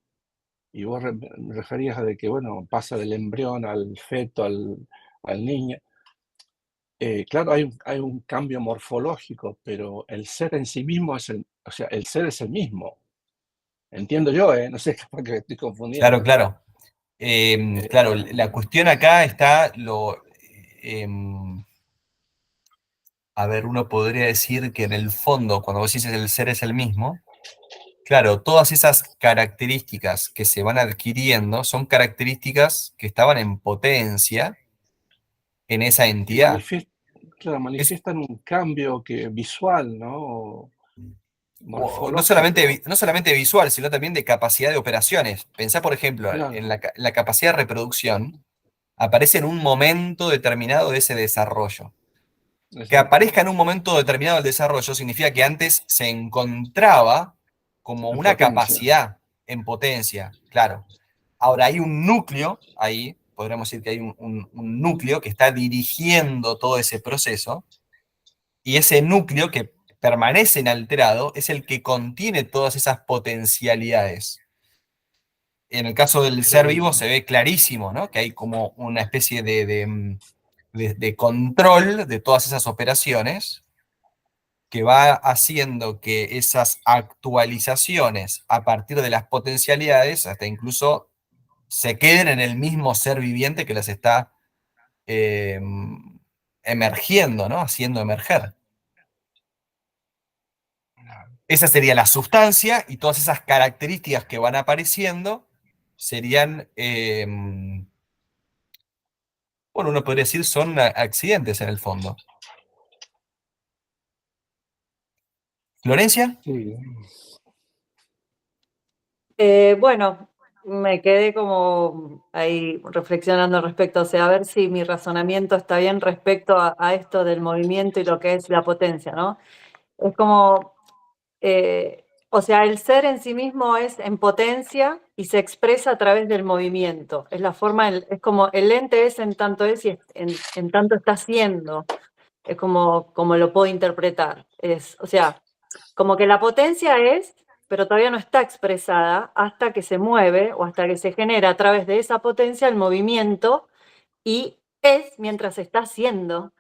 y vos me referías a de que, bueno, pasa del embrión al feto, al niño, claro, hay un cambio morfológico, pero el ser en sí mismo o sea, el ser es el mismo. Entiendo yo, ¿eh? No sé, capaz que me estoy Claro, confundiendo. claro. Claro, Eh, la cuestión acá está a ver, uno podría decir que en el fondo, cuando vos dices el ser es el mismo, claro, todas esas características que se van adquiriendo son características que estaban en potencia en esa y entidad. claro, Es, manifiestan un cambio visual, ¿no? o no solamente, Morfológico, no solamente visual, sino también de capacidad de operaciones. Pensá, por ejemplo, en claro. la capacidad de reproducción, aparece en un momento determinado de ese desarrollo. Que Exacto, aparezca en un momento determinado del desarrollo significa que antes se encontraba como en una potencia. capacidad en potencia, claro. Ahora hay un núcleo ahí, podríamos decir que hay un núcleo que está dirigiendo todo ese proceso, y ese núcleo que permanece inalterado es el que contiene todas esas potencialidades. En el caso del ser Claro, vivo se ve clarísimo, ¿no? Que hay como una especie de control de todas esas operaciones que va haciendo que esas actualizaciones a partir de las potencialidades, hasta incluso se queden en el mismo ser viviente que las está eh, emergiendo, ¿no? Haciendo emerger. Esa sería la sustancia y todas esas características que van apareciendo serían, bueno, uno podría decir son accidentes en el fondo. ¿Florencia? sí. Bueno, me quedé como ahí reflexionando al respecto, o sea, a ver si mi razonamiento está bien respecto a esto del movimiento y lo que es la potencia, ¿no? Es como, o sea, el ser en sí mismo es en potencia y se expresa a través del movimiento. Es la forma, es como el ente es y en tanto está siendo. Es como lo puedo interpretar. O sea, como que la potencia es, pero todavía no está expresada hasta que se mueve o hasta que se genera a través de esa potencia el movimiento y es mientras está haciendo.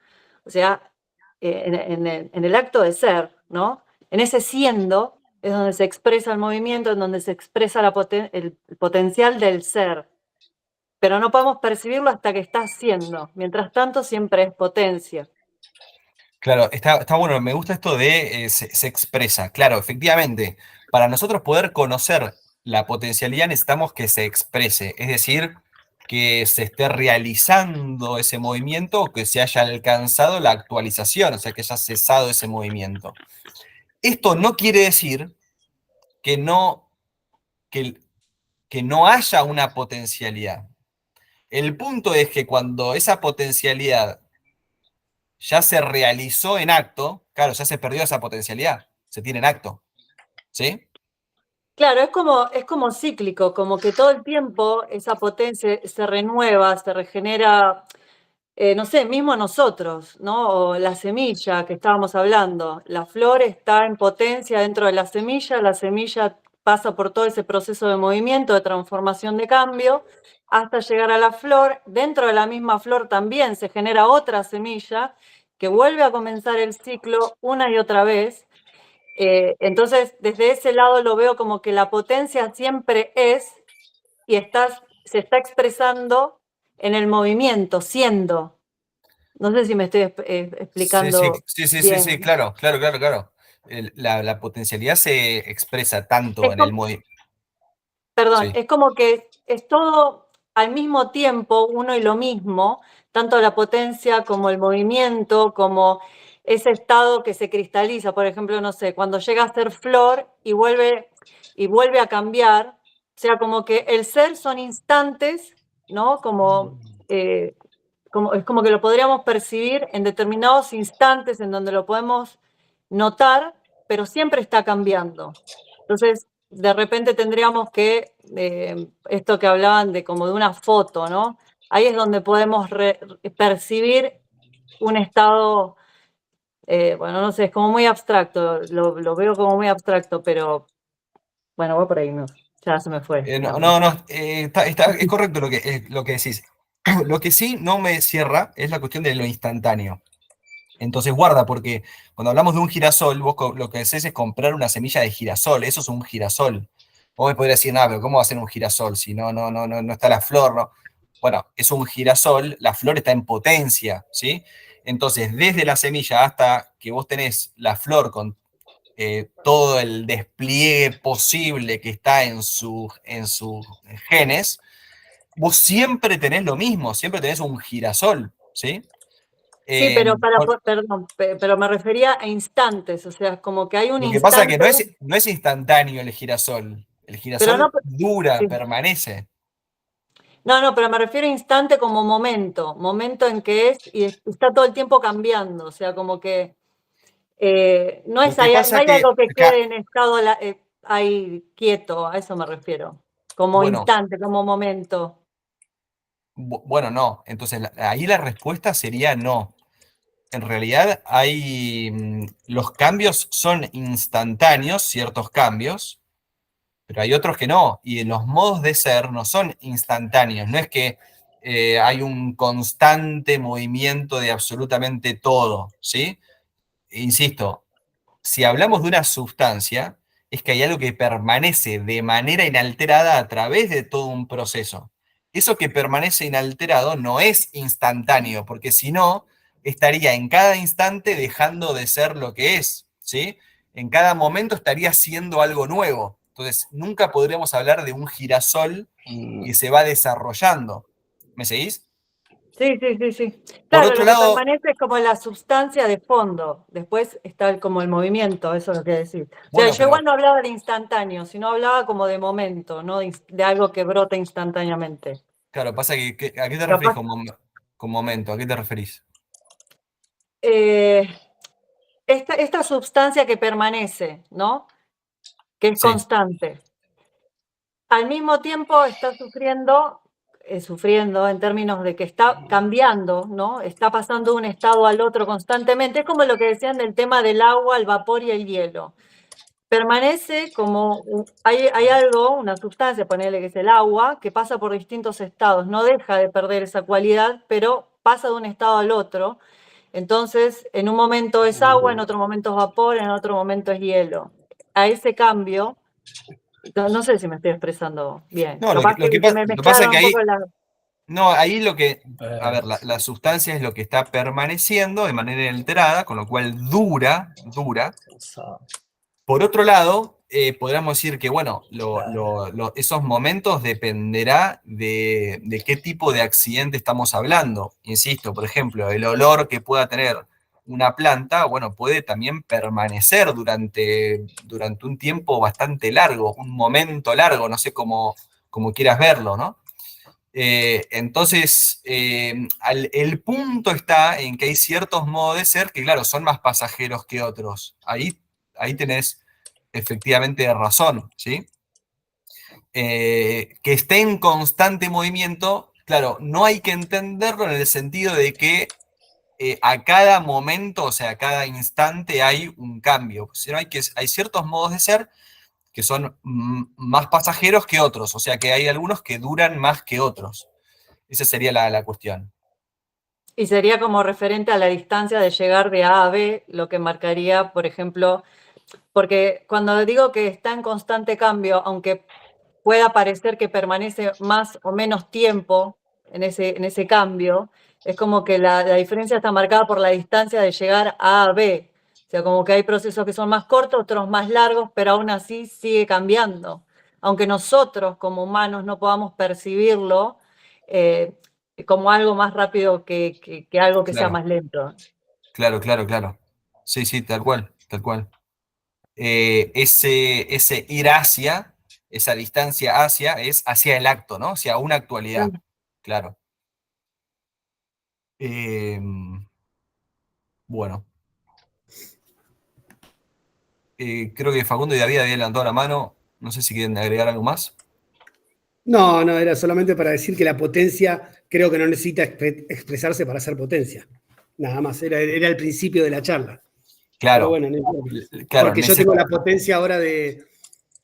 O sea, en el acto de ser, ¿no? En ese siendo es donde se expresa el movimiento, en donde se expresa el potencial del ser. Pero no podemos percibirlo hasta que está haciendo. Mientras tanto, siempre es potencia. Claro, está bueno, me gusta esto de se expresa. Claro, efectivamente, para nosotros poder conocer la potencialidad necesitamos que se exprese, es decir, que se esté realizando ese movimiento o que se haya alcanzado la actualización, o sea, que haya cesado ese movimiento. Esto no quiere decir que no, que, que no haya una potencialidad. El punto es que cuando esa potencialidad ya se realizó en acto, claro, ya se perdió esa potencialidad, se tiene en acto, ¿sí? Claro, es como cíclico, como que todo el tiempo esa potencia se renueva, se regenera, no sé, mismo nosotros, ¿no? O la semilla que estábamos hablando. La flor está en potencia dentro de la semilla pasa por todo ese proceso de movimiento, de transformación, de cambio, hasta llegar a la flor. Dentro de la misma flor también se genera otra semilla que vuelve a comenzar el ciclo una y otra vez. Entonces, desde ese lado lo veo como que la potencia siempre es y se está expresando en el movimiento, siendo. No sé si me estoy Sí, sí, explicando sí, sí, sí, sí, bien. claro, claro, claro, claro. La potencialidad se expresa tanto Es en el como, movimiento. perdón, Sí. es como que es todo al mismo tiempo uno y lo mismo, tanto la potencia como el movimiento, como ese estado que se cristaliza, por ejemplo, no sé, cuando llega a ser flor y vuelve a cambiar, o sea, como que el ser son instantes, ¿no? Es como que lo podríamos percibir en determinados instantes en donde lo podemos notar, pero siempre está cambiando. Entonces, de repente tendríamos que, esto que hablaban de como de una foto, ¿no? Ahí es donde podemos percibir un estado, bueno, no sé, es como muy abstracto, lo veo como muy abstracto, pero bueno, voy por ahí, no, ya se me fue la No, onda. no, no, es correcto lo que decís. Lo que sí no me cierra es la cuestión de lo instantáneo. Entonces guarda, porque cuando hablamos de un girasol, vos lo que haces es comprar una semilla de girasol, eso es un girasol. Vos me podrías decir, nada, pero ¿cómo va a ser un girasol si no está la flor? ¿No? Bueno, es un girasol, la flor está en potencia, ¿sí? Entonces, desde la semilla hasta que vos tenés la flor con todo el despliegue posible que está en sus genes, vos siempre tenés lo mismo, siempre tenés un girasol, ¿sí? Sí, Eh, perdón, pero me refería a instantes, o sea, como que hay un lo que pasa es que instante, no es instantáneo el girasol. El pero no, girasol dura, sí. permanece. No, no, pero me refiero a instante como momento en que es y está todo el tiempo cambiando, o sea, como que no Lo es que no pasa hay que algo que acá, quede en estado ahí quieto, a eso me refiero, como bueno, instante, como momento. bueno, no. Entonces ahí la respuesta sería no. En realidad los cambios son instantáneos, ciertos cambios, pero hay otros que no. Y los modos de ser no son instantáneos. No es que hay un constante movimiento de absolutamente todo, ¿sí? Insisto, si hablamos de una sustancia, es que hay algo que permanece de manera inalterada a través de todo un proceso. Eso que permanece inalterado no es instantáneo, porque si no, estaría en cada instante dejando de ser lo que es, ¿sí? En cada momento estaría siendo algo nuevo. Entonces, nunca podríamos hablar de un girasol que se va desarrollando. ¿Me seguís? Sí, sí, sí, sí. Por Claro, otro lo que lado, permanece es como la sustancia de fondo, después está como el movimiento, eso es lo que decir. O sea, bueno, yo igual pero no hablaba de instantáneo, sino hablaba como de momento, no de algo que brota instantáneamente. claro, pasa ¿a qué te referís Capaz, con momento? ¿A qué te referís? eh, esta sustancia que permanece, ¿no? Que es Sí. constante. Al mismo tiempo está sufriendo en términos de que está cambiando, ¿no? Está pasando de un estado al otro constantemente. Es como lo que decían del tema del agua, el vapor y el hielo. Permanece como, hay algo, una sustancia, ponele que es el agua, que pasa por distintos estados. No deja de perder esa cualidad, pero pasa de un estado al otro. Entonces, en un momento es agua, en otro momento es vapor, en otro momento es hielo. A ese cambio, no sé si me estoy expresando bien. No, Capaz que se me lo que pasa es mezclaron que un ahí, poco las... no, ahí lo que, a ver, Eh, la sustancia es lo que está permaneciendo de manera inalterada, con lo cual dura. Por otro lado, podríamos decir que, bueno, esos momentos dependerá de qué tipo de accidente estamos hablando. Insisto, por ejemplo, el olor que pueda tener una planta, bueno, puede también permanecer durante un tiempo bastante largo, un momento largo, no sé como quieras verlo, ¿no? Entonces, el punto está en que hay ciertos modos de ser que, claro, son más pasajeros que otros. Ahí tenés efectivamente razón, ¿sí? Que esté en constante movimiento, claro, no hay que entenderlo en el sentido de que a cada momento, o sea, a cada instante hay un cambio, sino hay ciertos modos de ser que son más pasajeros que otros, o sea que hay algunos que duran más que otros. Esa sería la cuestión. Y sería como referente a la distancia de llegar de A a B, lo que marcaría, por ejemplo, porque cuando digo que está en constante cambio, aunque pueda parecer que permanece más o menos tiempo en ese cambio, es como que la diferencia está marcada por la distancia de llegar a B. O sea, como que hay procesos que son más cortos, otros más largos, pero aún así sigue cambiando. Aunque nosotros como humanos no podamos percibirlo como algo más rápido que algo que sea Claro, más lento. claro. Sí, tal cual, tal cual. Ese ir hacia, esa distancia hacia, es hacia el acto, ¿no? Hacia una actualidad, claro. Bueno, creo que Facundo y David habían levantado la mano. No sé si quieren agregar algo más. No, era solamente para decir que la potencia creo que no necesita expresarse para ser potencia. Nada más, era el principio de la charla. Claro. Pero bueno, no importa. Claro, Porque yo tengo la potencia ahora de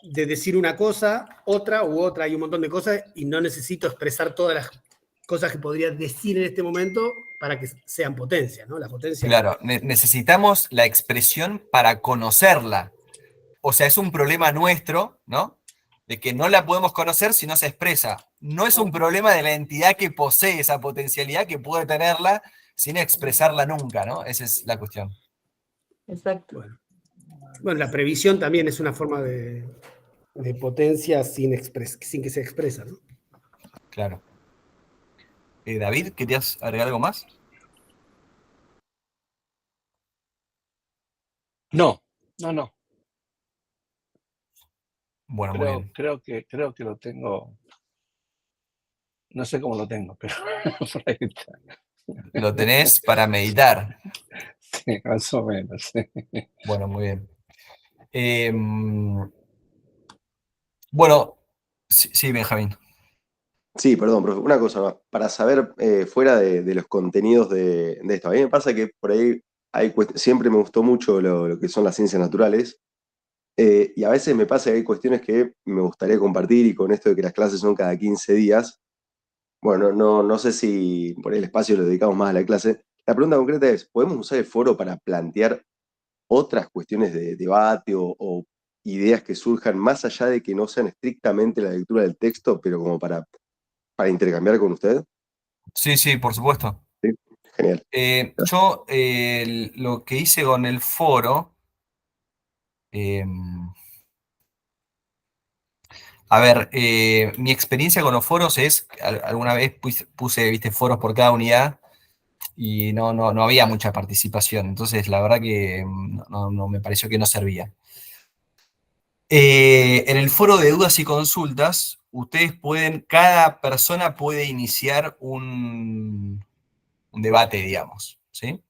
decir una cosa, otra u otra, hay un montón de cosas y no necesito expresar todas las cosas que podría decir en este momento para que sean potencia, ¿no? La potencia. Claro, necesitamos la expresión para conocerla. O sea, es un problema nuestro, ¿no? De que no la podemos conocer si no se expresa. No es un problema de la entidad que posee esa potencialidad, que puede tenerla sin expresarla nunca, ¿no? Esa es la cuestión. Exacto. Bueno, la previsión también es una forma de potencia sin que se expresa, ¿no? Claro. David, ¿querías agregar algo más? No. Bueno, muy bien. Creo que lo tengo. No sé cómo lo tengo, pero por ahí está. Lo tenés para meditar. Sí, más o menos. Sí. Bueno, muy bien. Bueno, sí, Benjamín. Sí, perdón, profe. Una cosa más. Para saber, fuera de los contenidos de esto, a mí me pasa que por ahí siempre me gustó mucho lo que son las ciencias naturales, y a veces me pasa que hay cuestiones que me gustaría compartir, y con esto de que las clases son cada 15 días, bueno, no sé si por el espacio lo dedicamos más a la clase. La pregunta concreta es, ¿podemos usar el foro para plantear otras cuestiones de debate o ideas que surjan más allá de que no sean estrictamente la lectura del texto, pero como para intercambiar con usted? Sí, por supuesto. Sí, genial. Yo lo que hice con el foro, a ver, mi experiencia con los foros es, alguna vez puse, viste, foros por cada unidad y no había mucha participación, entonces la verdad que no me pareció que no servía. En el foro de dudas y consultas, cada persona puede iniciar un debate, digamos, ¿sí?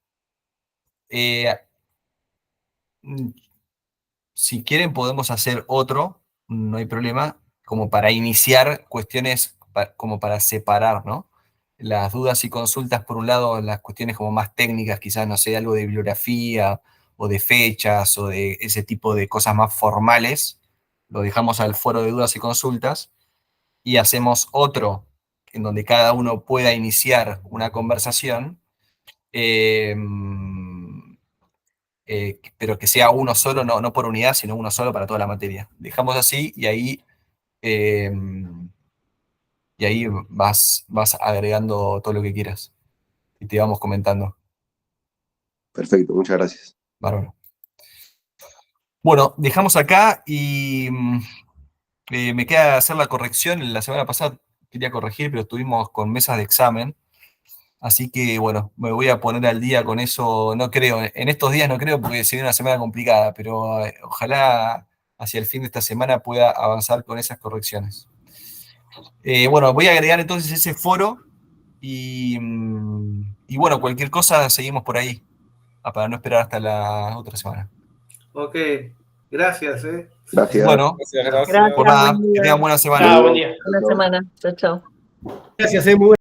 Si quieren podemos hacer otro, no hay problema, como para iniciar cuestiones, como para separar, ¿no? Las dudas y consultas, por un lado, las cuestiones como más técnicas, quizás, no sé, algo de bibliografía, o de fechas, o de ese tipo de cosas más formales, lo dejamos al foro de dudas y consultas, y hacemos otro en donde cada uno pueda iniciar una conversación, pero que sea uno solo, no por unidad, sino uno solo para toda la materia. Dejamos así eh, y ahí vas agregando todo lo que quieras y te vamos comentando. Perfecto, muchas gracias. Bárbaro. Bueno, dejamos acá y me queda hacer la corrección. La semana pasada quería corregir, pero estuvimos con mesas de examen. Así que, bueno, me voy a poner al día con eso. No creo, en estos días no creo porque sería una semana complicada, pero ojalá hacia el fin de esta semana pueda avanzar con esas correcciones. Bueno, voy a agregar entonces ese foro y bueno, cualquier cosa seguimos por ahí, para no esperar hasta la otra semana. Ok, gracias. Gracias. Bueno, Gracias, Gracias, por nada, buen que día. tengan buena semana. Chao, buen día. Buena semana. Chao, chao. Gracias, muy